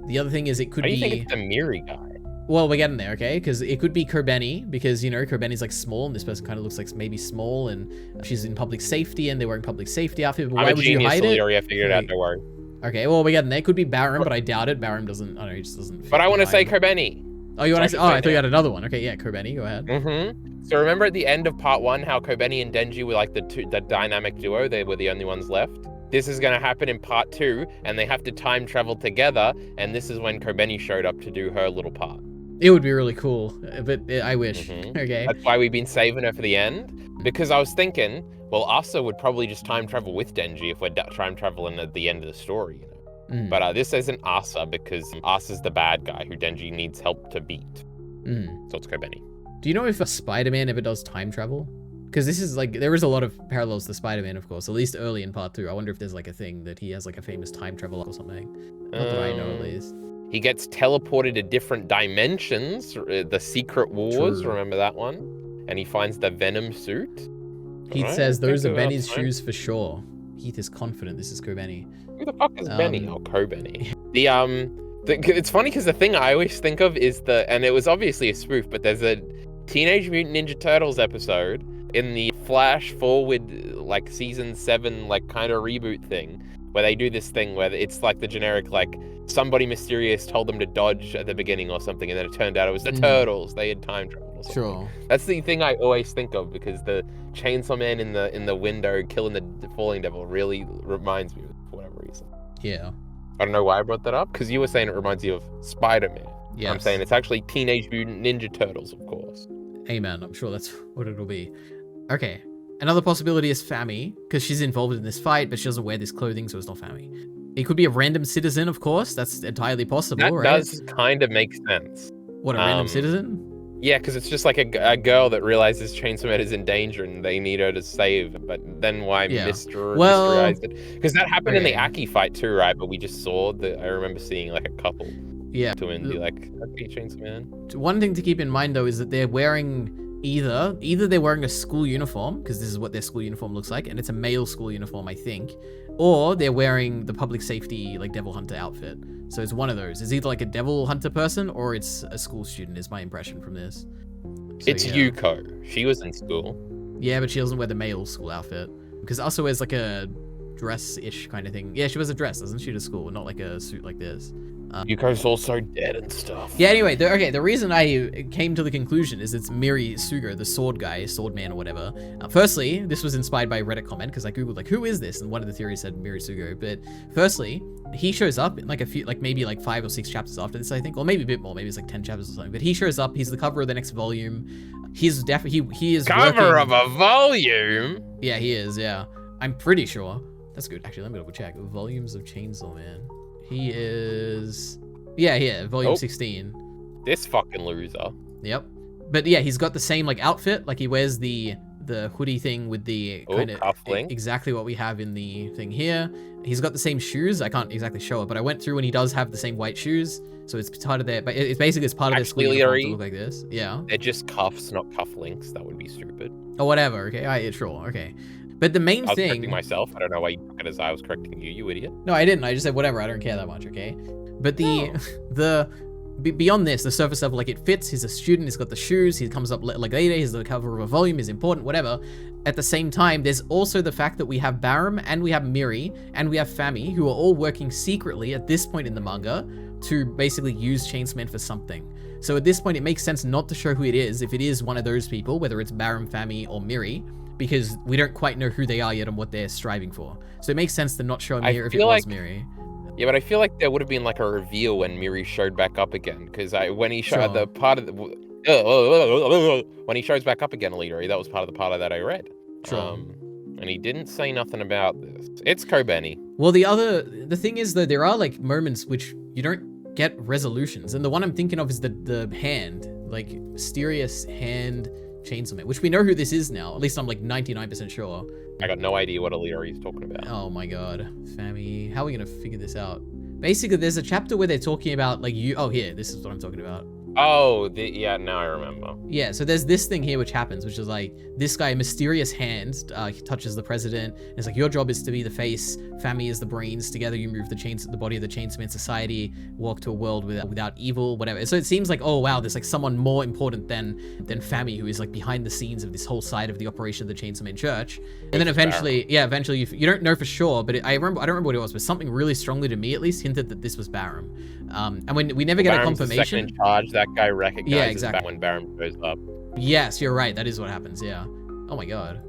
A: The other thing is it could be...
B: How do you think it's the Miri guy?
A: Well, we're getting there, okay? Because it could be Kobeni, because, you know, Kobeni's like small, and this person kind of looks like maybe small, and she's in public safety, and they're wearing public safety outfit, but why would you hide it?
B: I figured it out, don't worry.
A: Okay, well, we're getting there. It could be Barum, but I doubt it. Barum doesn't, I don't know, he just doesn't...
B: But I want to say Kobeni.
A: Oh, you want to say... Oh, I thought you had another one. Okay, yeah, Kobeni, go ahead.
B: So remember at the end of part 1, how Kobeni and Denji were like the dynamic duo? They were the only ones left. This is going to happen in part 2, and they have to time travel together, and this is when Kobeni showed up to do her little part.
A: It would be really cool, but I wish. Okay.
B: That's why we've been saving her for the end, because I was thinking, well, Asa would probably just time travel with Denji if we're time traveling at the end of the story, you know? But this isn't Asa, because Asa's the bad guy who Denji needs help to beat. So it's Kobeni.
A: Do you know if a Spider-Man ever does time travel? Because this is like, there is a lot of parallels to Spider-Man, of course, at least early in part 2. I wonder if there's like a thing that he has like a famous time travel or something. Not that I know, at least.
B: He gets teleported to different dimensions, the Secret Wars, remember that one? And he finds the Venom suit.
A: Heath says, those are Benny's shoes for sure. Heath is confident this is Kobeni.
B: Who the fuck is Benny? Oh, Kobeni. It's funny because the thing I always think of is and it was obviously a spoof, but there's a Teenage Mutant Ninja Turtles episode in the flash forward, like season 7, like kind of reboot thing, where they do this thing where it's like the generic, like somebody mysterious told them to dodge at the beginning or something, and then it turned out it was the Turtles. They had time travel or something. Sure. That's the thing I always think of, because the Chainsaw Man in the window killing the falling devil really reminds me of it for whatever reason.
A: Yeah.
B: I don't know why I brought that up, because you were saying it reminds you of Spider-Man.
A: Yes.
B: I'm saying it's actually Teenage Mutant Ninja Turtles, of course.
A: Amen. I'm sure that's what it'll be. Okay. Another possibility is Fami, because she's involved in this fight, but she doesn't wear this clothing, so it's not Fami. It could be a random citizen, of course. That's entirely possible,
B: That
A: right?
B: does kind of make sense.
A: What, a random citizen?
B: Yeah, because it's just like a girl that realizes Chainsaw Man is in danger and they need her to save. But then why mysterize it? Because that happened in the Aki fight too, right? But we just saw I remember seeing like a couple.
A: Yeah.
B: To be like, okay, Chainsaw Man.
A: One thing to keep in mind though is that they're wearing either they're wearing a school uniform, because this is what their school uniform looks like, and it's a male school uniform, I think, or they're wearing the public safety like devil hunter outfit. So it's one of those. It's either like a devil hunter person or it's a school student, is my impression from this. So,
B: it's Yuko. She was in school.
A: Yeah, but she doesn't wear the male school outfit, because also wears like a dress-ish kind of thing. Yeah, she wears a dress, doesn't she, to school, not like a suit like this.
B: Yuko's also dead and stuff.
A: Yeah, anyway, the reason I came to the conclusion is it's Miri Sugo, the sword guy, sword man or whatever. Firstly, this was inspired by a Reddit comment, because I googled like, who is this? And one of the theories said Miri Sugo. But firstly, he shows up in like a few, like maybe like 5 or 6 chapters after this, I think, or maybe a bit more, maybe it's like 10 chapters or something. But he shows up, he's the cover of the next volume. He's definitely, he is
B: cover of a volume?
A: Yeah, he is, yeah. I'm pretty sure. That's good. Actually, let me double check. Volumes of Chainsaw Man. He is... Yeah, volume 16.
B: This fucking loser.
A: Yep. But yeah, he's got the same like outfit. Like he wears the hoodie thing with the kind of exactly what we have in the thing here. He's got the same shoes. I can't exactly show it, but I went through and he does have the same white shoes. So it's part of their... But it's basically it's part of their school uniform to look like this. Yeah.
B: They're just cuffs, not cufflinks. That would be stupid.
A: Or whatever. Okay. Sure. Okay. But the main thing...
B: I was correcting myself. I don't know why you took it as I was correcting you, you idiot.
A: No, I didn't. I just said whatever. I don't care that much, okay? But beyond this, the surface level, like it fits. He's a student. He's got the shoes. He comes up like later. He's the cover of a volume. He's important, whatever. At the same time, there's also the fact that we have Barum and we have Miri and we have Fami, who are all working secretly at this point in the manga to basically use Chainsaw Man for something. So at this point, it makes sense not to show who it is if it is one of those people, whether it's Barum, Fami, or Miri, because we don't quite know who they are yet and what they're striving for. So it makes sense to not show Miri if it was Miri.
B: Yeah, but I feel like there would have been like a reveal when Miri showed back up again, because when he showed the part of when he shows back up again later, that was part of the part of that I read.
A: Sure.
B: And he didn't say nothing about this. It's Kobeni.
A: Well, the thing is that there are like moments which you don't get resolutions, and the one I'm thinking of is the hand, like mysterious hand Chainsaw Man, which we know who this is now. At least I'm like 99% sure.
B: I got no idea what Alira is talking about.
A: Oh my god. Fami, how are we gonna figure this out? Basically, there's a chapter where they're talking about like here, this is what I'm talking about.
B: Oh, yeah, now I remember.
A: Yeah, so there's this thing here which happens, which is like, this guy, mysterious hand, he touches the president, and it's like, your job is to be the face, Fami is the brains, together you move the body of the Chainsaw Man society, walk to a world without evil, whatever. So it seems like, oh wow, there's like someone more important than Fami, who is like behind the scenes of this whole side of the operation of the Chainsaw Man Church. And then eventually you don't know for sure, but I don't remember what it was, but something really strongly to me at least hinted that this was Barum. And when we never get a confirmation.
B: The second in charge, that guy recognizes when Barum shows up.
A: Yes, you're right. That is what happens. Yeah. Oh my god.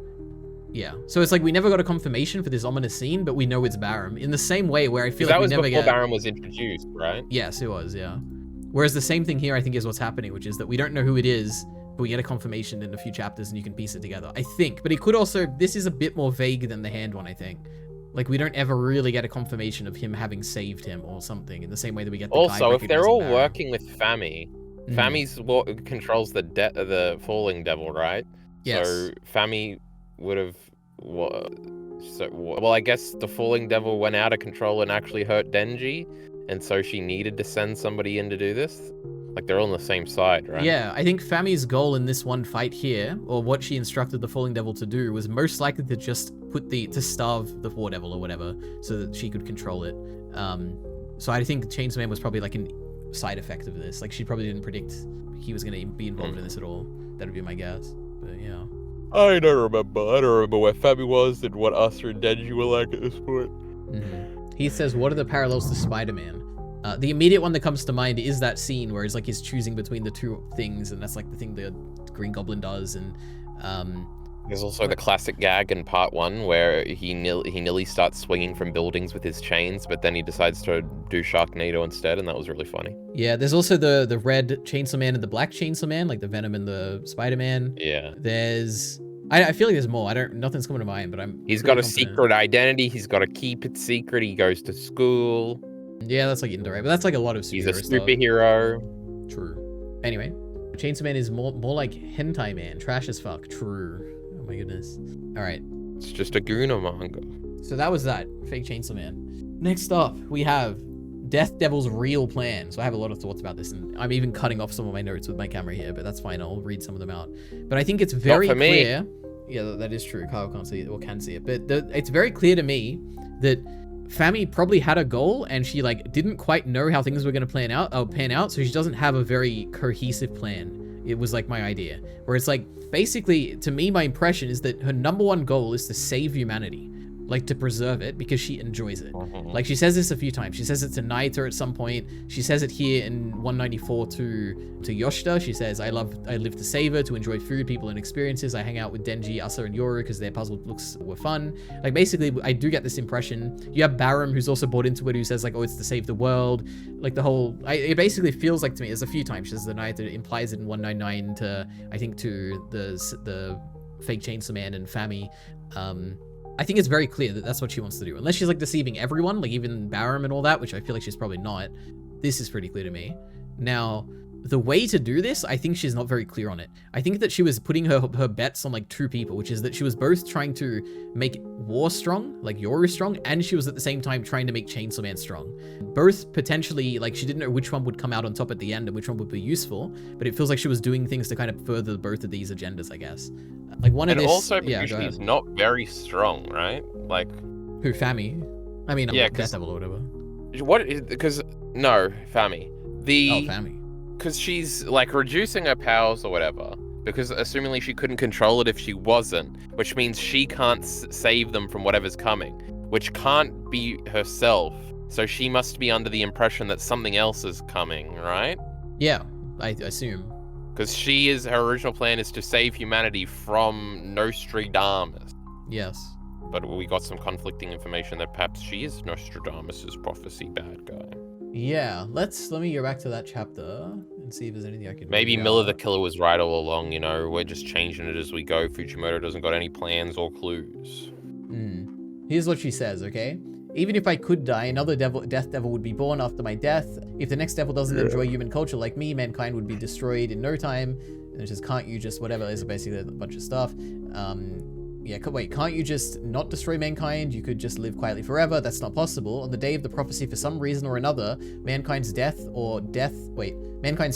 A: Yeah. So it's like we never got a confirmation for this ominous scene, but we know it's Barum. In the same way where I feel like we never get.
B: That was before Barum was introduced, right?
A: Yes, it was. Yeah. Whereas the same thing here, I think, is what's happening, which is that we don't know who it is, but we get a confirmation in a few chapters, and you can piece it together. I think, but it could also. This is a bit more vague than the hand one, I think. Like, we don't ever really get a confirmation of him having saved him or something, in the same way that we get the
B: also, if they're all working with Fami, Fami's what controls the falling devil, right?
A: Yes.
B: So Fami would have... Well, I guess the falling devil went out of control and actually hurt Denji, and so she needed to send somebody in to do this? Like, they're all on the same side, right?
A: Yeah, I think Fami's goal in this one fight here, or what she instructed the Falling Devil to do, was most likely to just to starve the War Devil or whatever, so that she could control it. So I think Chainsaw Man was probably like a side effect of this. Like, she probably didn't predict he was going to be involved in this at all. That would be my guess. But yeah.
B: I don't remember where Fami was and what Asuka and Denji were like at this point.
A: He says, what are the parallels to Spider-Man? The immediate one that comes to mind is that scene where it's like he's choosing between the two things, and that's like the thing the Green Goblin does. And
B: there's also the classic gag in part 1 where he nearly starts swinging from buildings with his chains, but then he decides to do Sharknado instead, and that was really funny.
A: Yeah, there's also the red Chainsaw Man and the black Chainsaw Man, like the Venom and the Spider-Man.
B: Yeah.
A: There's I feel like there's more. Nothing's coming to mind, but
B: He's got a secret identity. He's got to keep it secret. He goes to school.
A: Yeah, that's like indirect, but that's like a lot of superhero
B: stuff. He's a superhero.
A: True. Anyway, Chainsaw Man is more like hentai man. Trash as fuck. True. Oh my goodness. All right.
B: It's just a Guna manga.
A: So that was that. Fake Chainsaw Man. Next up, we have Death Devil's real plan. So I have a lot of thoughts about this, and I'm even cutting off some of my notes with my camera here, but that's fine. I'll read some of them out. But I think it's very clear. Yeah, that is true. Kyle can't see it or can see it, but it's very clear to me that Fami probably had a goal and she like didn't quite know how things were going to pan out, so she doesn't have a very cohesive plan. It was like my idea, where it's like basically to me my impression is that her number one goal is to save humanity. Like to preserve it because she enjoys it. Like she says this a few times. She says it to Naito at some point. She says it here in 194 to Yoshida. She says, I live to savor, to enjoy food, people, and experiences. I hang out with Denji, Asa, and Yoru because their puzzle looks were fun. Like basically, I do get this impression. You have Barum, who's also bought into it, who says like, oh, it's to save the world. Like the whole, it basically feels like to me, there's a few times, she says the Naito implies it in 199 to, I think to the fake Chainsaw Man and Fami. I think it's very clear that that's what she wants to do. Unless she's like deceiving everyone, like even Barum and all that, which I feel like she's probably not. This is pretty clear to me. Now, the way to do this, I think she's not very clear on it. I think that she was putting her bets on like two people, which is that she was both trying to make War strong, like Yoru strong, and she was at the same time trying to make Chainsaw Man strong. Both potentially, like she didn't know which one would come out on top at the end and which one would be useful, but it feels like she was doing things to kind of further both of these agendas, I guess. Like one of this,
B: also because she's not very strong, right? Like
A: who, Fami? I mean, yeah, Death Devil or whatever.
B: What is because no, Fami.
A: Fami.
B: Because she's like reducing her powers or whatever. Because assumingly she couldn't control it if she wasn't, which means she can't save them from whatever's coming, which can't be herself. So she must be under the impression that something else is coming, right?
A: Yeah, I assume.
B: Because her original plan is to save humanity from Nostradamus.
A: Yes.
B: But we got some conflicting information that perhaps she is Nostradamus's prophecy bad guy.
A: Yeah, let me go back to that chapter and see if there's anything I can.
B: Maybe Miller the Killer was right all along, you know, we're just changing it as we go. Fujimoto doesn't got any plans or clues.
A: Here's what she says, okay? Even if I could die, another death devil would be born after my death. If the next devil doesn't enjoy human culture like me, mankind would be destroyed in no time. And it just can't you just whatever, is basically a bunch of stuff. Yeah, wait, can't you just not destroy mankind? You could just live quietly forever. That's not possible. On the day of the prophecy, for some reason or another, mankiind's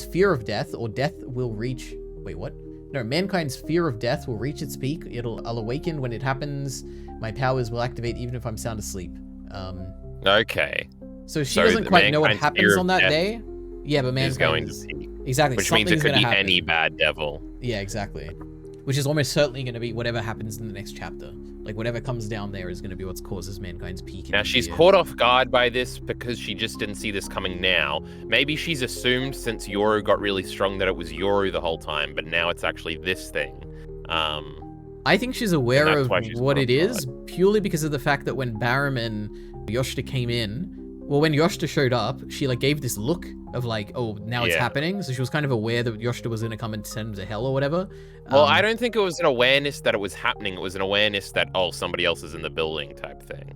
A: fear of death or death will reach, wait, what? No, mankind's fear of death will reach its peak. I'll awaken when it happens. My powers will activate even if I'm sound asleep.
B: Okay.
A: So she doesn't quite know what happens on that day. Yeah, but mankind
B: is going to peak.
A: Exactly.
B: Which means it could be any bad devil.
A: Yeah, exactly. Which is almost certainly going to be whatever happens in the next chapter. Like whatever comes down there is going to be what causes mankind's peak.
B: Now she's caught off guard by this because she just didn't see this coming now. Maybe she's assumed since Yoru got really strong that it was Yoru the whole time, but now it's actually this thing.
A: I think she's aware of what it is purely because of the fact that when Barum and Yoshida came in, well, when Yoshida showed up, she like gave this look of like, oh, now it's happening. So she was kind of aware that Yoshida was going to come and send him to hell or whatever.
B: Well, I don't think it was an awareness that it was happening. It was an awareness that, oh, somebody else is in the building type thing.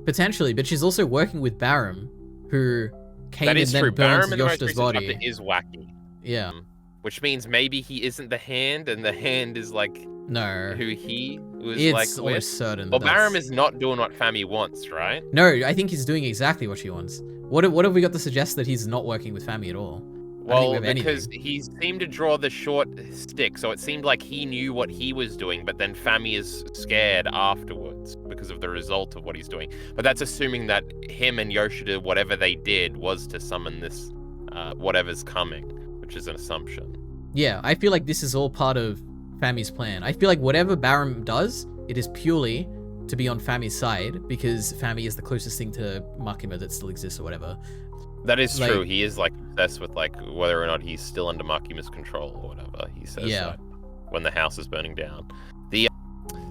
A: Potentially, but she's also working with Barum, who came and then burned Yoshida's body.
B: That is wacky.
A: Yeah.
B: Which means maybe he isn't the hand, and the hand is like who he was
A: it's
B: like
A: almost
B: with.
A: certain.
B: Well, Barum is not doing what Fami wants, right?
A: No, I think he's doing exactly what she wants. What have we got to suggest that he's not working with Fami at all?
B: Well, because he seemed to draw the short stick, so it seemed like he knew what he was doing, but then Fami is scared afterwards because of the result of what he's doing. But that's assuming that him and Yoshida, whatever they did, was to summon this whatever's coming, which is an assumption.
A: Yeah, I feel like this is all part of Fami's plan. I feel like whatever Barum does, it is purely to be on Fami's side because Fami is the closest thing to Makima that still exists or whatever.
B: That is true. He is like obsessed with like whether or not he's still under Makima's control or whatever. He says that when the house is burning down.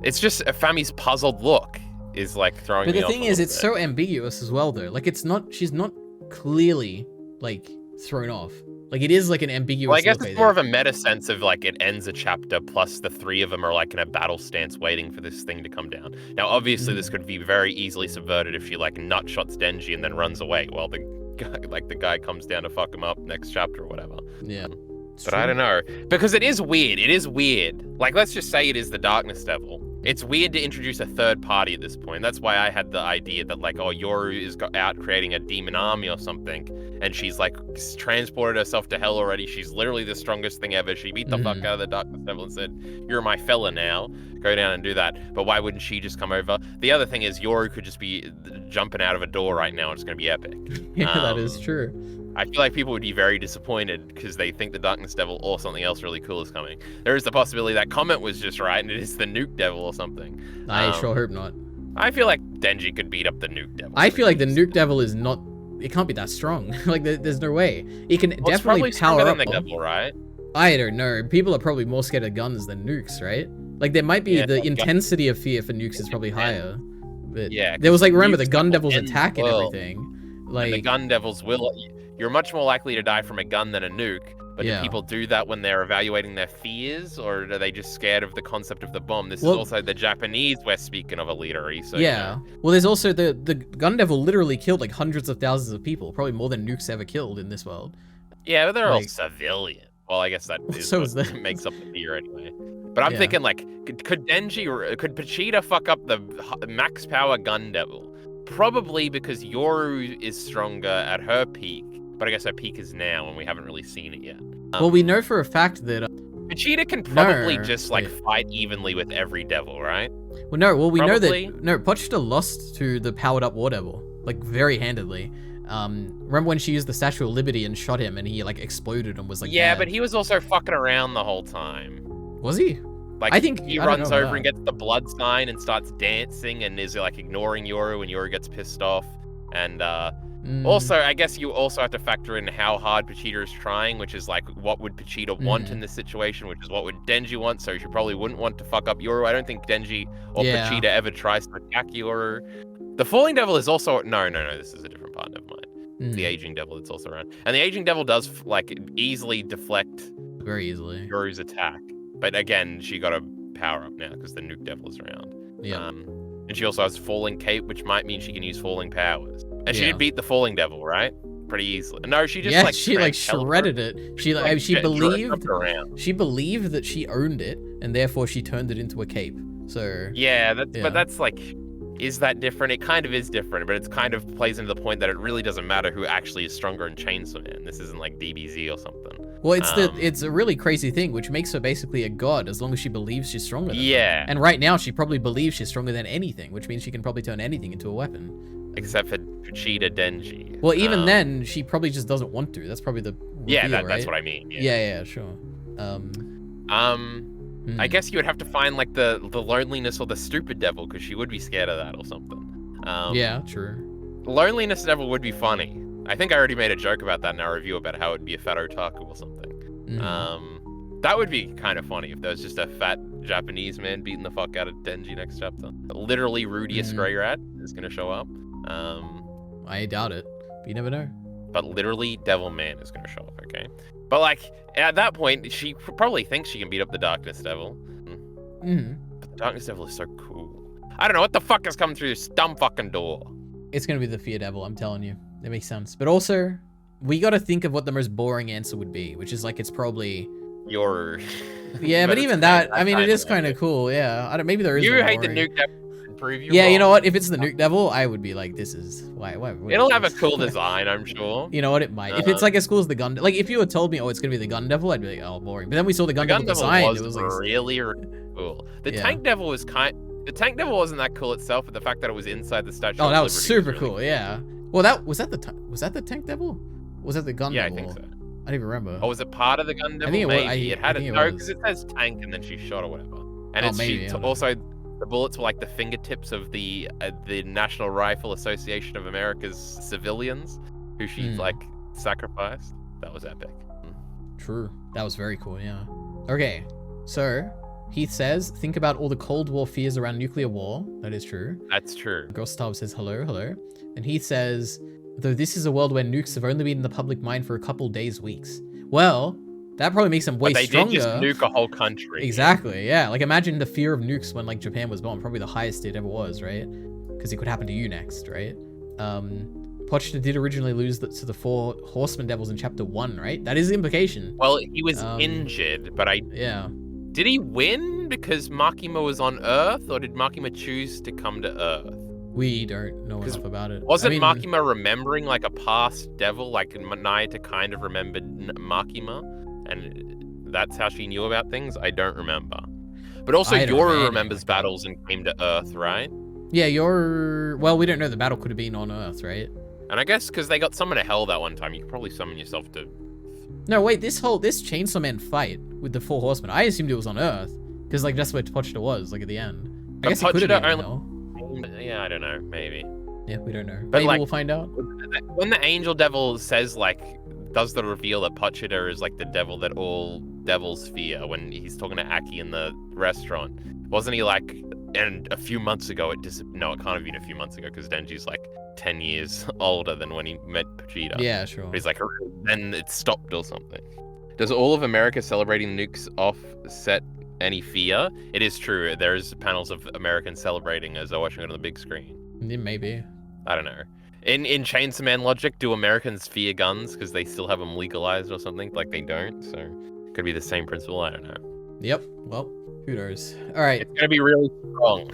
B: It's just Fami's puzzled look is like throwing me off.
A: But the thing is, it's so ambiguous as well though. Like she's not clearly like thrown off. Like, it is like an ambiguous.
B: Well, I guess
A: look,
B: it's more of a meta sense of like it ends a chapter, plus the three of them are like in a battle stance waiting for this thing to come down. Now, obviously, this could be very easily subverted if she like nut shots Denji and then runs away while the guy comes down to fuck him up next chapter or whatever.
A: Yeah.
B: But I don't know, because it is weird. It is weird. Like, let's just say it is the Darkness Devil. It's weird to introduce a third party at this point. That's why I had the idea that, like, oh, Yoru is out creating a demon army or something, and she's, like, transported herself to hell already. She's literally the strongest thing ever. She beat the fuck out of the Darkness Devil and said, you're my fella now. Go down and do that. But why wouldn't she just come over? The other thing is Yoru could just be jumping out of a door right now, and it's going to be epic.
A: Yeah, that is true.
B: I feel like people would be very disappointed because they think the Darkness Devil or something else really cool is coming. There is the possibility that comment was just right and it is the Nuke Devil or something.
A: I sure hope not.
B: I feel like Denji could beat up the Nuke Devil.
A: I feel like the Nuke Devil is not... It can't be that strong. Like, there's no way. It can definitely power up.
B: Than the devil, right?
A: I don't know. People are probably more scared of guns than nukes, right? Like, there might be the intensity of fear for nukes is probably higher. But
B: yeah,
A: there was, like, remember the Gun Devil's attack and everything. Like,
B: and the Gun Devils will... You're much more likely to die from a gun than a nuke, but do people do that when they're evaluating their fears, or are they just scared of the concept of the bomb? This is also the Japanese we're speaking of illiterary, so...
A: Yeah. You know. Well, there's also the Gun Devil literally killed, like, hundreds of thousands of people, probably more than nukes ever killed in this world.
B: Yeah, but they're all civilian. Well, I guess that is what makes up the fear anyway. But I'm thinking, like, could Vegeta fuck up the max power Gun Devil? Probably because Yoru is stronger at her peak. But I guess her peak is now, and we haven't really seen it yet.
A: Well, we know for a fact that...
B: Vegeta can probably just, like, fight evenly with every devil, right?
A: Well, no. Well, we know that... No, Pochita lost to the powered-up War Devil. Like, very handedly. Remember when she used the Statue of Liberty and shot him, and he, like, exploded and was, like,
B: Yeah,
A: mad?
B: but he was also fucking around the whole time.
A: Was he?
B: Like, I think he runs over and gets the blood sign and starts dancing and is, like, ignoring Yoru, and Yoru gets pissed off. And, also, I guess you also have to factor in how hard Vegeta is trying, which is like, what would Vegeta want in this situation, which is what would Denji want, so she probably wouldn't want to fuck up Yoru. I don't think Denji or Vegeta ever tries to attack Yoru. The Falling Devil is also... No, this is a different part, never mind. The Aging Devil that's also around. And the Aging Devil does, like, easily deflect...
A: Very easily.
B: Yoru's attack. But again, she got a power up now, because the Nuke Devil is around.
A: Yeah.
B: And she also has Falling Cape, which might mean she can use Falling Powers. And she did beat the Falling Devil, right? Pretty easily. No, she just
A: she shredded it. She believed that she owned it, and therefore she turned it into a cape. So
B: but that's like, is that different? It kind of is different, but it kind of plays into the point that it really doesn't matter who actually is stronger in Chainsaw Man. This isn't like DBZ or something.
A: Well, it's a really crazy thing, which makes her basically a god as long as she believes she's stronger than them. And right now she probably believes she's stronger than anything, which means she can probably turn anything into a weapon.
B: Except for Vegeta Denji.
A: Well, even then, she probably just doesn't want to. That's probably the reveal, right?
B: That's what I mean.
A: Yeah, sure.
B: I guess you would have to find like the loneliness or the stupid devil, because she would be scared of that or something.
A: Yeah, true.
B: Loneliness devil would be funny. I think I already made a joke about that in our review about how it'd be a fat otaku or something. That would be kind of funny if there was just a fat Japanese man beating the fuck out of Denji next chapter. Literally, Rudius Grey Rat is going to show up.
A: I doubt it, but you never know.
B: But literally, Devil Man is going to show up, okay? But like, at that point, she probably thinks she can beat up the Darkness Devil. But the Darkness Devil is so cool. I don't know, what the fuck is coming through this dumb fucking door?
A: It's going to be the Fear Devil, I'm telling you. That makes sense. But also, we got to think of what the most boring answer would be, which is like, it's probably...
B: Yoru.
A: Yeah, but even that, I mean, it is kind of cool, yeah. Maybe there is...
B: You hate the Nuke Devil. Preview
A: yeah, you know what? If it's the Nuke Devil, I would be like, this is... Why
B: It'll have a cool design, I'm sure.
A: You know what? It might. If it's like as cool as the Gun... Like, if you had told me, oh, it's going to be the Gun Devil, I'd be like, oh, boring. But then we saw the Gun Devil design.
B: It was like... really cool. The Tank Devil was The Tank Devil wasn't that cool itself, but the fact that it was inside the Statue of Liberty...
A: Oh, that was super cool, yeah. Well, was that the Tank Devil? Was that the Gun Devil?
B: Yeah, I think so.
A: I don't even remember.
B: Oh, was it part of the Gun Devil?
A: I think
B: maybe. It had it. No, because it says tank and then she shot or whatever. And it's also... The bullets were like the fingertips of the National Rifle Association of America's civilians, who she like sacrificed. That was epic.
A: True. That was very cool. Yeah. Okay. So Heath says, think about all the Cold War fears around nuclear war. That is true.
B: That's true.
A: Gustav says hello. And Heath says, though this is a world where nukes have only been in the public mind for a couple days, weeks. Well, that probably makes them way stronger.
B: Did just nuke a whole country.
A: Exactly, yeah. Like, imagine the fear of nukes when, like, Japan was bombed. Probably the highest it ever was, right? Because it could happen to you next, right? Pochita did originally lose to the 4 Horseman Devils in Chapter 1, right? That is the implication.
B: Well, he was injured, but
A: Yeah.
B: Did he win because Makima was on Earth, or did Makima choose to come to Earth?
A: We don't know enough about it.
B: Wasn't Makima remembering, like, a past devil? Like, Nayata kind of remembered Makima, and that's how she knew about things? I don't remember. But also, Yoru remembers battles and came to Earth, right?
A: Yeah, well, we don't know. The battle could have been on Earth, right?
B: And I guess because they got summoned to Hell that one time, you could probably summon yourself to...
A: No, wait, this Chainsaw Man fight with the 4 Horsemen, I assumed it was on Earth, because, like, that's where Pochita was, like, at the end. I guess it could have been Hell.
B: Yeah, I don't know, maybe.
A: Yeah, we don't know.
B: But,
A: maybe
B: like,
A: we'll find out.
B: When the Angel Devil says, like, does the reveal that Pochita is, like, the devil that all devils fear when he's talking to Aki in the restaurant, wasn't he like, and a few months ago no, it can't have been a few months ago because Denji's like 10 years older than when he met Pochita.
A: Yeah, sure.
B: But he's like, then it stopped or something. Does all of America celebrating nukes offset any fear? It is true. There's panels of Americans celebrating as they're watching it on the big screen.
A: Yeah, maybe.
B: I don't know. In Chainsaw Man logic, do Americans fear guns because they still have them legalized or something? Like they don't, so it could be the same principle. I don't know.
A: Yep. Well, who knows? All right.
B: It's gonna be really strong.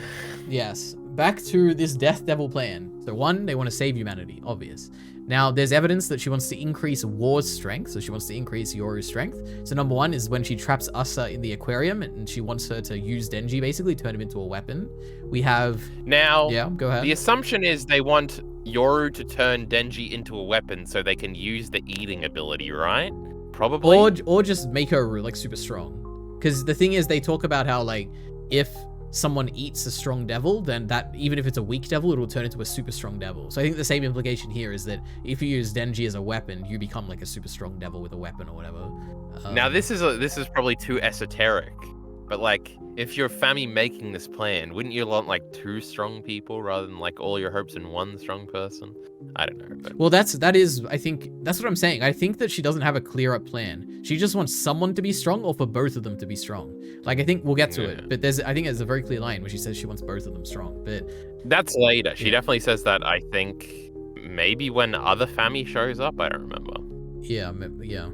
A: Yes. Back to this Death Devil plan. So 1, they want to save humanity. Obvious. Now, there's evidence that she wants to increase War's strength, so she wants to increase Yoru's strength. So number 1 is when she traps Asa in the aquarium, and she wants her to use Denji, basically, turn him into a weapon. We have...
B: Now,
A: yeah, go ahead.
B: The assumption is they want Yoru to turn Denji into a weapon so they can use the eating ability, right? Probably.
A: Or just make her, like, super strong. Because the thing is, they talk about how, like, if someone eats a strong devil, then that, even if it's a weak devil, it will turn into a super strong devil. So I think the same implication here is that if you use Denji as a weapon, you become like a super strong devil with a weapon or whatever.
B: Now this is probably too esoteric, but like if you're Fami making this plan, wouldn't you want like 2 strong people rather than like all your hopes in 1 strong person? I don't know. But...
A: Well, that is, I think, that's what I'm saying. I think that she doesn't have a clear-up plan. She just wants someone to be strong or for both of them to be strong. Like, I think we'll get to it, but I think there's a very clear line where she says she wants both of them strong, but...
B: That's later. She definitely says that, I think, maybe when other Fami shows up, I don't remember.
A: Yeah.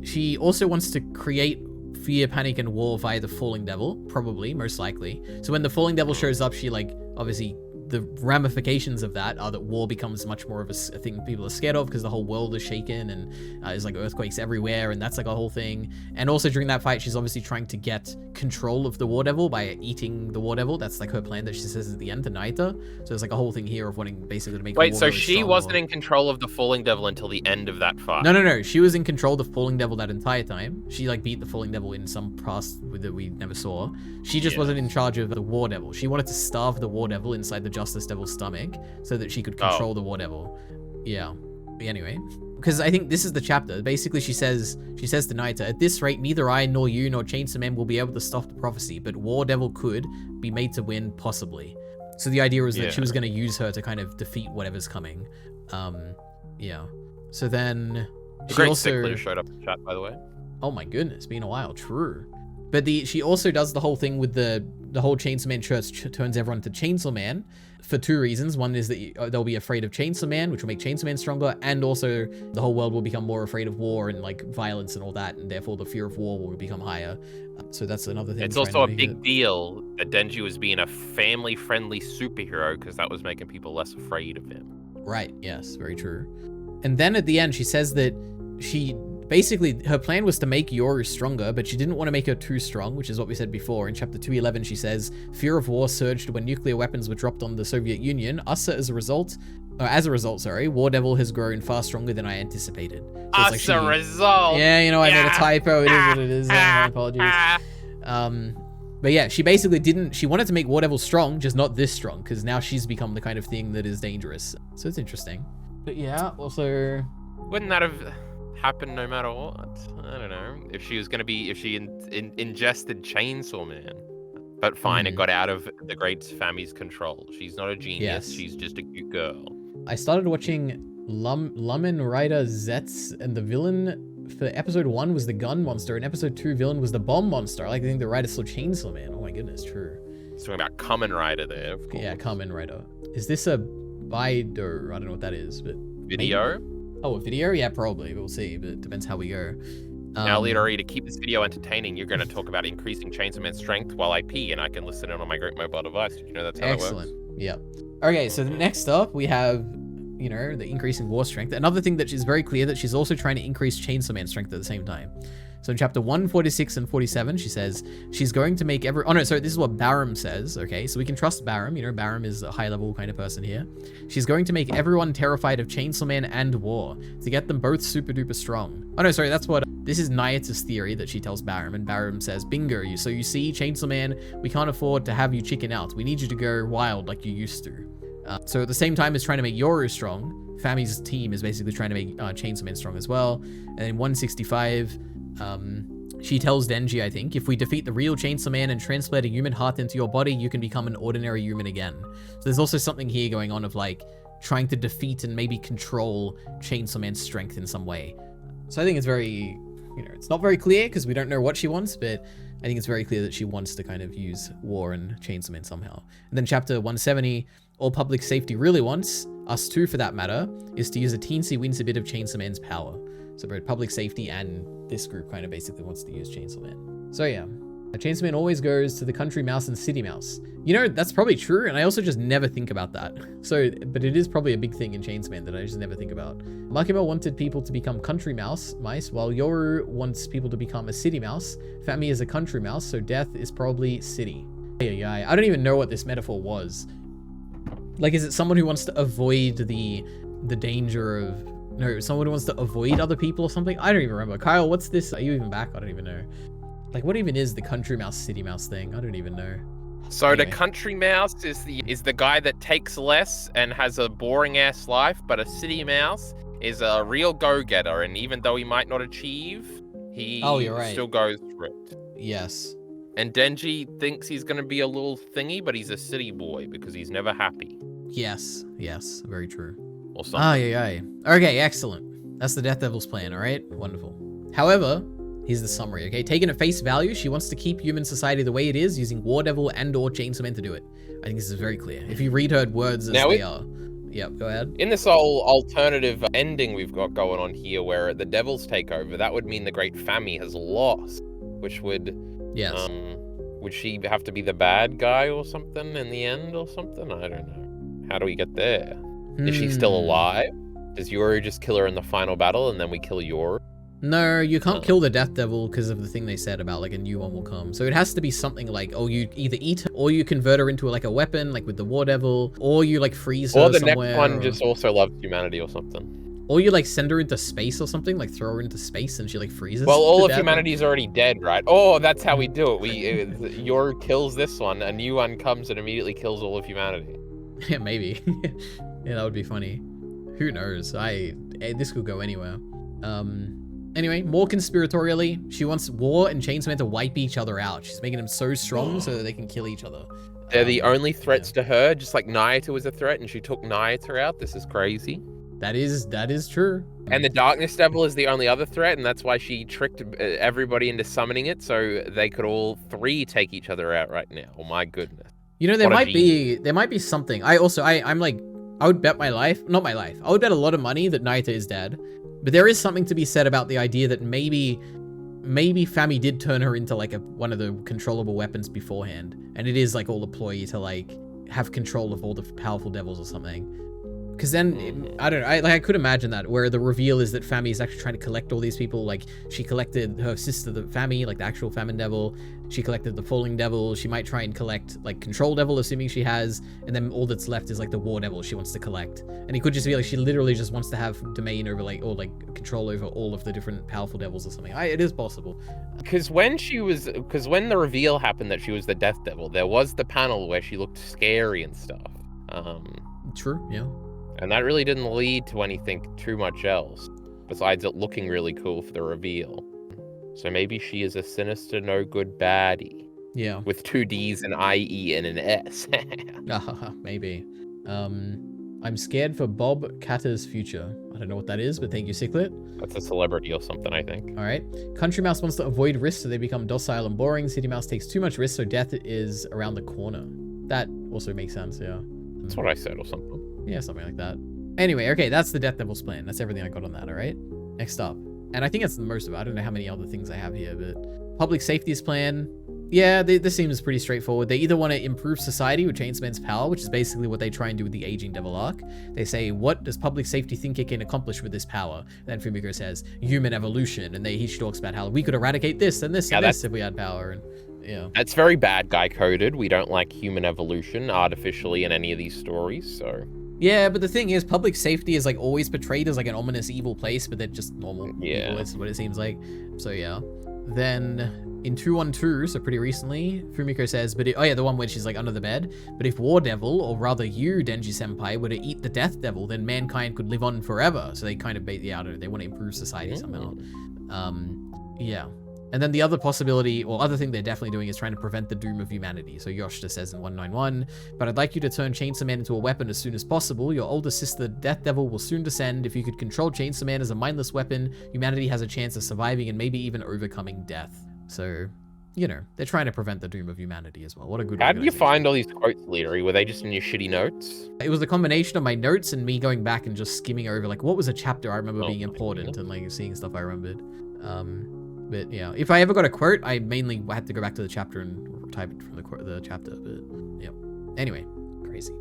A: She also wants to create fear, panic, and war via the Falling Devil, probably, most likely. So when the Falling Devil shows up, she, like, obviously... The ramifications of that are that war becomes much more of a thing people are scared of because the whole world is shaken and there's like earthquakes everywhere, and that's like a whole thing. And also during that fight, she's obviously trying to get control of the War Devil by eating the War Devil. That's like her plan that she says at the end to Nayata. So there's like a whole thing here of wanting basically to make.
B: Wait, so she wasn't in control of the Falling Devil until the end of that fight?
A: No. She was in control of the Falling Devil that entire time. She like beat the Falling Devil in some past that we never saw. She just wasn't in charge of the War Devil. She wanted to starve the War Devil inside the Justice Devil's stomach so that she could control the War Devil. Yeah. But anyway, because I think this is the chapter. Basically, she says to Nayata, at this rate, neither I nor you nor Chainsaw Man will be able to stop the prophecy, but War Devil could be made to win, possibly. So the idea was that she was going to use her to kind of defeat whatever's coming. Yeah. So then she also
B: showed up in chat, by the way.
A: Oh my goodness, been a while. True. But she also does the whole thing with the whole Chainsaw Man church turns everyone to Chainsaw Man for 2 reasons. One is that they'll be afraid of Chainsaw Man, which will make Chainsaw Man stronger, and also the whole world will become more afraid of war and like violence and all that, and therefore the fear of war will become higher. So that's another thing.
B: It's also a big deal that Denji was being a family-friendly superhero because that was making people less afraid of him.
A: Right, yes, very true. And then at the end, she says that basically, her plan was to make Yoru stronger, but she didn't want to make her too strong, which is what we said before. In chapter 211, she says, fear of war surged when nuclear weapons were dropped on the Soviet Union. As a result, War Devil has grown far stronger than I anticipated. So
B: a result.
A: Yeah, I made a typo. It is what it is. My apologies. But yeah, she basically she wanted to make War Devil strong, just not this strong, because now she's become the kind of thing that is dangerous. So it's interesting. But yeah, also...
B: Wouldn't that have... happen no matter what? I don't know. If she ingested Chainsaw Man. But fine, it got out of the Great Fami's control. She's not a genius. Yes. She's just a cute girl.
A: I started watching Lamen Rider Zetz and the villain for episode 1 was the gun monster, and episode 2 villain was the bomb monster. I think the writer saw Chainsaw Man. Oh my goodness, true.
B: He's talking about Kamen Rider there, of course.
A: Yeah, Kamen Rider. Is this a Baidu? I don't know what that is, but
B: video?
A: Maybe? Oh, a video? Yeah, probably. We'll see, but it depends how we go.
B: Now, Leadery, to keep this video entertaining, you're going to talk about increasing Chainsaw Man's strength while I pee, and I can listen in on my great mobile device. Did you know that's how
A: Excellent.
B: That works?
A: Yeah. Okay, so next up, we have, you know, the increasing war strength. Another thing that is very clear that she's also trying to increase Chainsaw Man's strength at the same time. So in chapter 146 and 47, she says she's going to make every... Oh, no, sorry, this is what Barum says, okay? So we can trust Barum. You know, Barum is a high-level kind of person here. She's going to make everyone terrified of Chainsaw Man and war to get them both super-duper strong. Oh, no, sorry, that's what... This is Nayata's theory that she tells Barum, and Barum says, bingo, so you see, Chainsaw Man, we can't afford to have you chicken out. We need you to go wild like you used to. So at the same time as trying to make Yoru strong, Fami's team is basically trying to make Chainsaw Man strong as well. And in 165... she tells Denji, I think, if we defeat the real Chainsaw Man and transplant a human heart into your body, you can become an ordinary human again. So there's also something here going on of like trying to defeat and maybe control Chainsaw Man's strength in some way. So I think it's very, you know, it's not very clear because we don't know what she wants, but I think it's very clear that she wants to kind of use war and Chainsaw Man somehow. And then chapter 170, all public safety really wants, us too for that matter, is to use a teensy-weensy bit of Chainsaw Man's power. So both public safety and this group kind of basically wants to use Chainsaw Man. So yeah, Chainsaw Man always goes to the country mouse and city mouse. You know, that's probably true, and I also just never think about that. So, but it is probably a big thing in Chainsaw Man that I just never think about. Makima wanted people to become country mice, while Yoru wants people to become a city mouse. Fami is a country mouse, so death is probably city. I don't even know what this metaphor was. Like, is it someone who wants to avoid the danger of... No, someone who wants to avoid other people or something? I don't even remember. Kyle, what's this? Are you even back? I don't even know. Like, what even is the country mouse, city mouse thing? I don't even know.
B: So anyway. The country mouse is the guy that takes less and has a boring ass life, but a city mouse is a real go-getter, and even though he might not achieve, he still goes for it.
A: Yes.
B: And Denji thinks he's going to be a little thingy, but he's a city boy because he's never happy.
A: Yes, very true.
B: Or something.
A: Okay, excellent. That's the Death Devil's plan, alright? Wonderful. However, here's the summary, okay? Taken at face value, she wants to keep human society the way it is, using War Devil and or Chainsaw Man to do it. I think this is very clear. If you read her words as they are. Yep, go ahead.
B: In this whole alternative ending we've got going on here, where the devils take over, that would mean the Great Fami has lost, which would...
A: Yes.
B: Would she have to be the bad guy or something in the end or something? I don't know. How do we get there? Is she still alive? Does Yoru just kill her in the final battle and then we kill Yoru?
A: No, you can't kill the Death Devil because of the thing they said about like a new one will come. So it has to be something like, oh, you either eat her or you convert her into like a weapon, like with the War Devil, or you like freeze her somewhere.
B: Or the next one just also loves humanity or something.
A: Or you like send her into space or something, like throw her into space and she like freezes.
B: Well, all of humanity is already dead, right? Oh, that's how we do it. Yoru kills this one, a new one comes and immediately kills all of humanity.
A: Yeah, maybe. Yeah, that would be funny. Who knows? This could go anywhere. Anyway, more conspiratorially, she wants War and Chainsaw Man to wipe each other out. She's making them so strong so that they can kill each other.
B: They're the only threats to her, just like Nayata was a threat and she took Nayata out. This is crazy.
A: That is true.
B: And the Darkness Devil is the only other threat, and that's why she tricked everybody into summoning it so they could all three take each other out right now. Oh my goodness.
A: You know, there might be something. I'm like, I would bet my life, not my life, I would bet a lot of money that Nayata is dead. But there is something to be said about the idea that maybe Fami did turn her into like one of the controllable weapons beforehand. And it is like all a ploy to like have control of all the powerful devils or something. Because then, I don't know, I could imagine that, where the reveal is that Fami is actually trying to collect all these people. Like, she collected her sister, the Fami, like the actual Famine Devil. She collected the Falling Devil. She might try and collect, like, Control Devil, assuming she has. And then all that's left is, like, the War Devil she wants to collect. And it could just be, like, she literally just wants to have domain over, like, or, like, control over all of the different powerful devils or something. It is possible.
B: Because when the reveal happened that she was the Death Devil, there was the panel where she looked scary and stuff.
A: True, yeah.
B: And that really didn't lead to anything too much else, besides it looking really cool for the reveal. So maybe she is a sinister, no good baddie.
A: Yeah. With
B: 2 Ds, an IE, and an S.
A: Maybe. I'm scared for Bob Katter's future. I don't know what that is, but thank you, Ciclet.
B: That's a celebrity or something, I think.
A: All right. Country Mouse wants to avoid risks, so they become docile and boring. City Mouse takes too much risk, so death is around the corner. That also makes sense, yeah.
B: That's what I said or something.
A: Yeah, something like that. Anyway, okay, that's the Death Devil's plan. That's everything I got on that, all right? Next up. And I think that's the most of it. I don't know how many other things I have here, but public safety's plan. Yeah, this seems pretty straightforward. They either want to improve society with Chainsaw Man's power, which is basically what they try and do with the Aging Devil arc. They say, what does public safety think it can accomplish with this power? Then Fumiko says, human evolution. And he talks about how we could eradicate this and this and this if we had power. And yeah.
B: That's very bad guy coded. We don't like human evolution artificially in any of these stories, so...
A: Yeah, but the thing is, public safety is like always portrayed as like an ominous evil place, but they're just normal people, is what it seems like. So yeah. Then in 212, so pretty recently, Fumiko says, but oh yeah, the one where she's like under the bed. But if War Devil, or rather you, Denji Senpai, were to eat the Death Devil, then mankind could live on forever. So they kind of bait the outer. They want to improve society somehow. Yeah. And then the other possibility, or other thing they're definitely doing is trying to prevent the doom of humanity. So Yoshida says in 191, but I'd like you to turn Chainsaw Man into a weapon as soon as possible. Your older sister, Death Devil, will soon descend. If you could control Chainsaw Man as a mindless weapon, humanity has a chance of surviving and maybe even overcoming death. So, you know, they're trying to prevent the doom of humanity as well. What a good
B: How did you find all these quotes, Leadery? Were they just in your shitty notes?
A: It was a combination of my notes and me going back and just skimming over, like, what was a chapter I remember being important and, like, seeing stuff I remembered. But yeah, if I ever got a quote, I mainly had to go back to the chapter and type it from the chapter. But yeah. Anyway, crazy.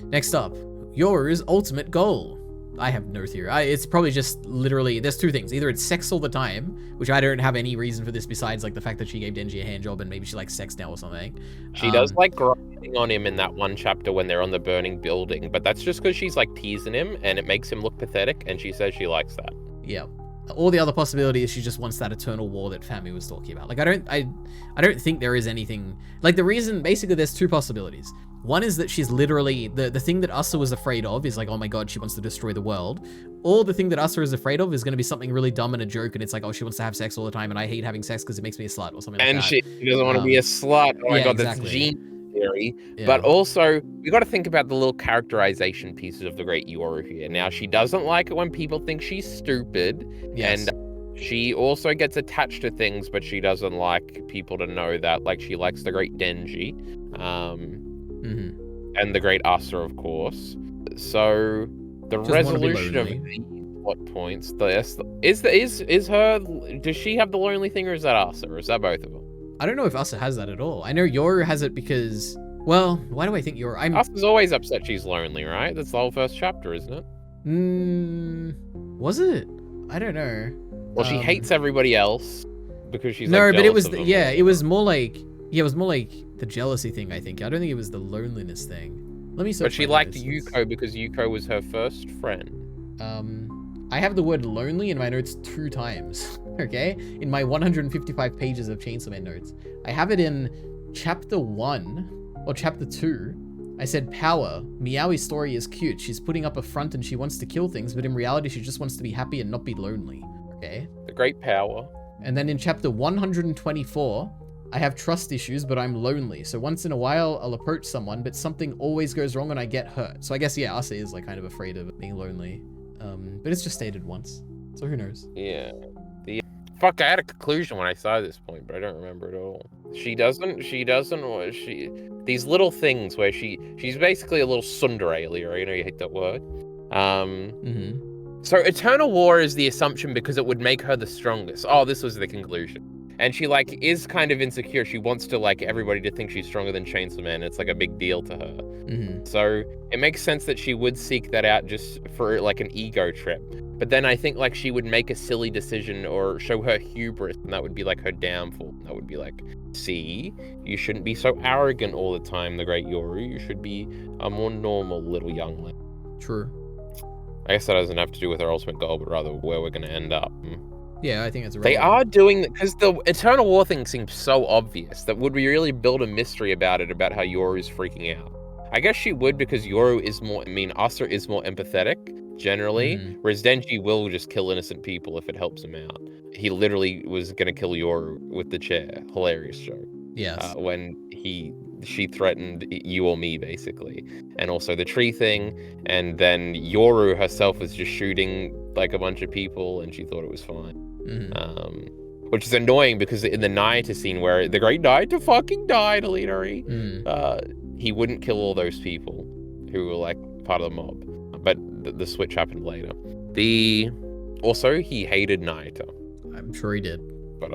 A: Next up, Yoru's ultimate goal. I have no theory. It's probably just literally, there's two things. Either it's sex all the time, which I don't have any reason for this besides like the fact that she gave Denji a hand job and maybe she likes sex now or something.
B: She does like grinding on him in that one chapter when they're on the burning building, but that's just because she's like teasing him and it makes him look pathetic and she says she likes that.
A: Yeah. Or the other possibility is she just wants that eternal war that Fami was talking about. Like, I don't think there is anything... Like, the reason... Basically, there's two possibilities. One is that she's literally... The thing that Asa was afraid of is like, oh my god, she wants to destroy the world. Or the thing that Asa is afraid of is going to be something really dumb and a joke, and it's like, oh, she wants to have sex all the time, and I hate having sex because it makes me a slut, or something like that.
B: And she doesn't want to be a slut. Oh my god, exactly. That's genius theory. Yeah. But also, we got to think about the little characterization pieces of the great Yoru here. Now, she doesn't like it when people think she's stupid, and she also gets attached to things, but she doesn't like people to know that. Like, she likes the great Denji, and the great Asa, of course. So the resolution of these plot points, is her. Does she have the lonely thing, or is that Asa, or is that both of them?
A: I don't know if Asa has that at all. I know Yoru has it because, well, why do I think Yoru?
B: Asa's always upset she's lonely, right? That's the whole first chapter, isn't it?
A: Was it? I don't know.
B: Well, she hates everybody else because she's
A: no,
B: like,
A: but it was it was more like the jealousy thing. I think I don't think it was the loneliness thing. Let me.
B: But she liked Yuko because Yuko was her first friend.
A: I have the word lonely in my notes 2 times. Okay, in my 155 pages of Chainsaw Man notes, I have it in chapter 1 or chapter 2. I said power. Meowi's story is cute. She's putting up a front and she wants to kill things, but in reality, she just wants to be happy and not be lonely. Okay.
B: The great power.
A: And then in chapter 124, I have trust issues, but I'm lonely. So once in a while, I'll approach someone, but something always goes wrong and I get hurt. So I guess, yeah, Asa is like kind of afraid of being lonely. But it's just stated once. So who knows?
B: Yeah. Fuck, I had a conclusion when I saw this point, but I don't remember it all. She doesn't, these little things where she's basically a little tsundere, Leroy, you know you hate that word. So eternal war is the assumption because it would make her the strongest. Oh, this was the conclusion. And she like is kind of insecure. She wants to like everybody to think she's stronger than Chainsaw Man. It's like a big deal to her. So it makes sense that she would seek that out just for like an ego trip. But then I think like she would make a silly decision or show her hubris, and that would be like her downfall. That would be like, see, you shouldn't be so arrogant all the time, the great Yoru. You should be a more normal little youngling.
A: True.
B: I guess that doesn't have to do with our ultimate goal, but rather where we're going to end up.
A: Yeah, I think it's
B: They are doing, because the Eternal War thing seems so obvious that would we really build a mystery about it, about how Yoru's freaking out? I guess she would, because Yoru is more, Asa is more empathetic, generally, whereas Denji will just kill innocent people if it helps him out. He literally was going to kill Yoru with the chair. Hilarious joke.
A: Yes.
B: When he she threatened you or me, basically. And also the tree thing. And then Yoru herself was just shooting like a bunch of people, and she thought it was fine. Which is annoying because in the Naita scene where the great Naita fucking died, Alidori, he wouldn't kill all those people who were like part of the mob. But the switch happened later. Also, he hated Naita.
A: I'm sure he did.
B: But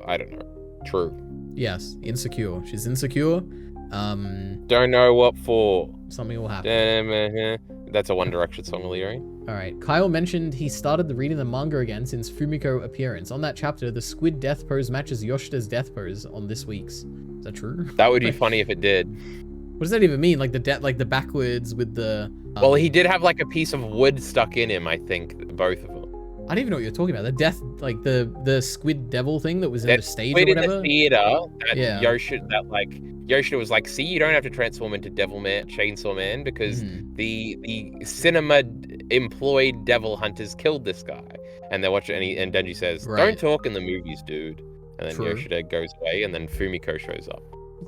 B: I don't know. True.
A: Yes, insecure. She's insecure.
B: Don't know what for.
A: Something will happen.
B: That's a One Direction song, Aliri.
A: Alright, Kyle mentioned he started reading the manga again since Fumiko appearance. On that chapter, the squid death pose matches Yoshida's death pose on this week's. Is that true?
B: That would be funny if it did.
A: What does that even mean? Like the backwards with the...
B: Well, he did have like a piece of wood stuck in him, I think, both of them.
A: I don't even know what you're talking about. The death, like the squid devil thing that was in the stage or whatever.
B: In the theater, Yoshida was like, see, you don't have to transform into Devil Man, Chainsaw Man, because the cinema employed devil hunters killed this guy. And they're watching, and Denji says, don't talk in the movies, dude. And then Yoshida goes away, and then Fumiko shows up.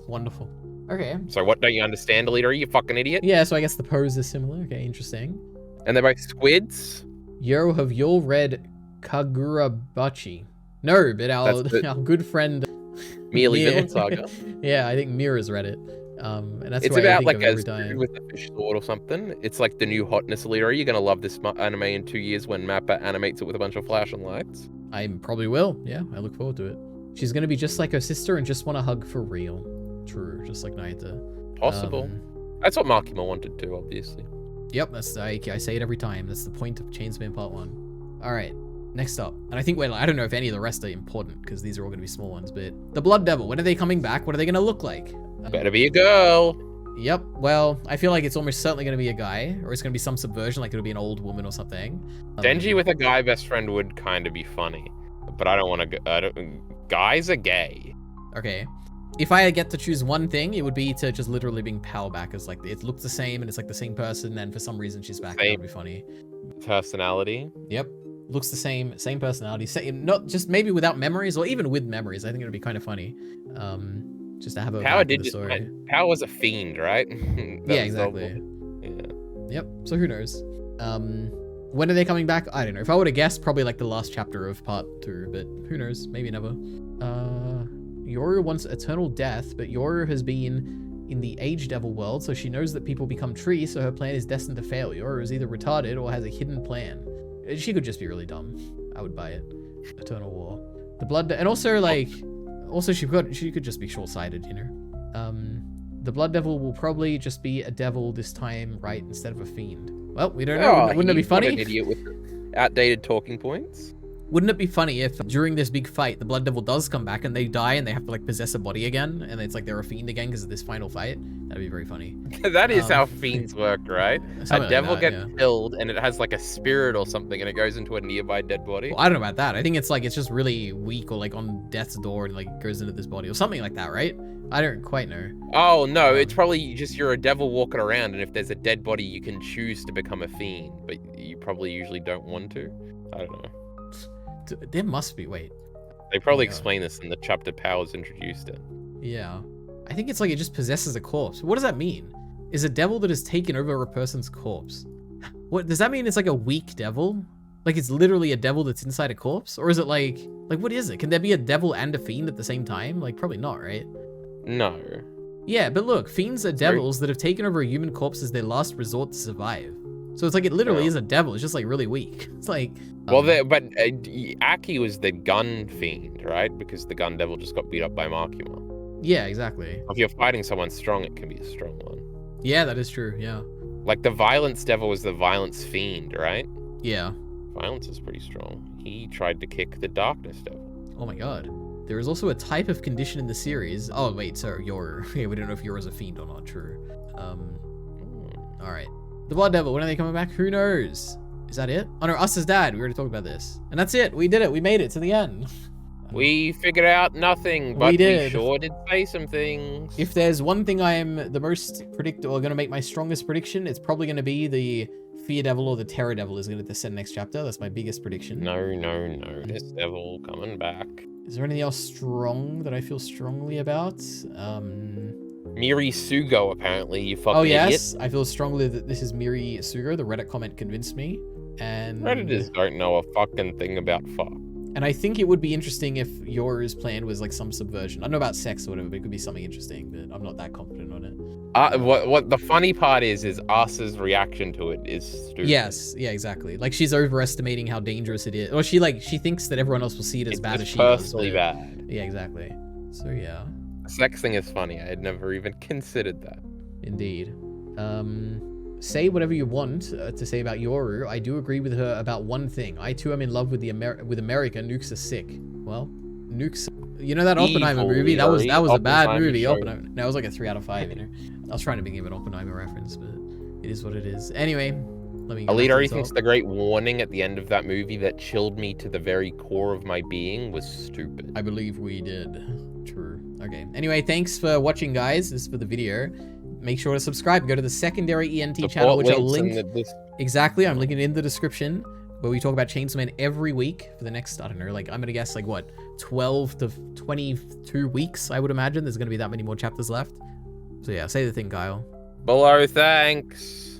A: Wonderful. Okay.
B: So what don't you understand, leader? You fucking idiot?
A: Yeah, so I guess the pose is similar. Okay, interesting.
B: And they're both squids?
A: Yoru, have you all read Kagurabachi? No, but our good friend
B: Merely Villain Saga.
A: Yeah, I think Mira's read it. And that's
B: it's
A: why
B: about
A: I think
B: like
A: of
B: a
A: every
B: squid
A: time.
B: with a fish sword or something. It's like the new hotness, leader. You're gonna love this anime in 2 years when Mappa animates it with a bunch of flashing lights.
A: I probably will. Yeah, I look forward to it. She's gonna be just like her sister and just want a hug for real. True, just like Naita.
B: Possible. That's what Makima wanted to, obviously.
A: Yep, that's I say it every time. That's the point of Chainsman Part 1. All right, next up. And I think I don't know if any of the rest are important because these are all going to be small ones, but the Blood Devil, when are they coming back? What are they going to look like?
B: Better be a girl.
A: Yep, well, I feel like it's almost certainly going to be a guy, or it's going to be some subversion, like it'll be an old woman or something.
B: Denji with a guy best friend would kind of be funny, but I don't want to guys are gay.
A: Okay. If I get to choose one thing, it would be to just literally bring Pal back as like it looks the same and it's like the same person, and for some reason she's back. That would be funny.
B: Personality.
A: Yep, looks the same personality. Same, not just maybe without memories or even with memories. I think it would be kind of funny. Just to have a
B: Power did story. Power was a fiend, right?
A: Yeah, exactly.
B: Yeah.
A: Yep. So who knows? When are they coming back? I don't know. If I were to guess, probably like the last chapter of part 2, but who knows? Maybe never. Yoru wants eternal death, but Yoru has been in the Age Devil world, so she knows that people become trees, so her plan is destined to fail. Yoru is either retarded or has a hidden plan. She could just be really dumb. I would buy it. Eternal War. The Blood... And also, like... Also, she could just be short-sighted, you know? The Blood Devil will probably just be a devil this time, right, instead of a fiend. Well, we don't know. Wouldn't it be funny?
B: An idiot with outdated talking points.
A: Wouldn't it be funny if during this big fight, the Blood Devil does come back and they die and they have to like possess a body again, and it's like they're a fiend again because of this final fight? That'd be very funny.
B: That is how fiends work, right? A devil gets killed and it has like a spirit or something and it goes into a nearby dead body.
A: Well, I don't know about that. I think it's like it's just really weak or like on death's door and like goes into this body or something like that, right? I don't quite know.
B: Oh no, it's probably just you're a devil walking around, and if there's a dead body, you can choose to become a fiend, but you probably usually don't want to. I don't know.
A: There must be, wait.
B: They probably explain this in the chapter Powers introduced it.
A: Yeah. I think it's like it just possesses a corpse. What does that mean? Is a devil that has taken over a person's corpse? What does that mean? It's like a weak devil? Like it's literally a devil that's inside a corpse? Or is it like what is it? Can there be a devil and a fiend at the same time? Like probably not, right?
B: No.
A: Yeah, but look, fiends are devils that have taken over a human corpse as their last resort to survive. So it's like it literally is a devil. It's just like really weak. It's like...
B: Well, but Aki was the gun fiend, right? Because the gun devil just got beat up by Makima.
A: Yeah, exactly.
B: If you're fighting someone strong, it can be a strong one.
A: Yeah, that is true, yeah.
B: Like the violence devil was the violence fiend, right?
A: Yeah.
B: Violence is pretty strong. He tried to kick the darkness devil.
A: Oh my god. There is also a type of condition in the series. Oh, wait, so Yoru. Yeah, we don't know if Yoru's a fiend or not, true. Alright. The Blood Devil, when are they coming back? Who knows? Is that it? Oh no, us as dad. We already talked about this. And that's it. We did it. We made it to the end.
B: We figured out nothing, but we sure did say some things.
A: If there's one thing I am the most going to make my strongest prediction, it's probably going to be the Fear Devil or the Terror Devil is going to descend next chapter. That's my biggest prediction.
B: No. This devil coming back.
A: Is there anything else strong that I feel strongly about?
B: Miri Sugo, apparently, you fucking
A: Oh, yes.
B: idiot.
A: I feel strongly that this is Miri Sugo. The Reddit comment convinced me. And
B: Redditors don't know a fucking thing about fuck.
A: And I think it would be interesting if Yoru's plan was like some subversion. I don't know about sex or whatever, but it could be something interesting, but I'm not that confident on it.
B: What the funny part is Asa's reaction to it is stupid.
A: Yes, yeah, exactly. Like she's overestimating how dangerous it is. Or she thinks that everyone else will see it as bad as she does.
B: Personally bad.
A: Yeah, exactly. So yeah.
B: The sex thing is funny. I had never even considered that.
A: Indeed. Say whatever you want to say about Yoru. I do agree with her about one thing. I too am in love with with America. Nukes are sick. Well, nukes. You know that Oppenheimer movie? That was a bad movie. Oppenheimer. No, it was like a 3 out of 5. You know, I was trying to give an Oppenheimer reference, but it is what it is. Anyway, let me.
B: Alita thinks the great warning at the end of that movie that chilled me to the very core of my being was stupid.
A: I believe we did. True. Okay. Anyway, thanks for watching, guys. This is for the video. Make sure to subscribe. Go to the secondary ENT channel, which I'll link. Exactly, I'm linking it in the description, where we talk about Chainsaw Man every week for the next, I don't know, like, I'm gonna guess, like, what, 12 to 22 weeks, I would imagine. There's gonna be that many more chapters left. So yeah, say the thing, Kyle.
B: Below, thanks.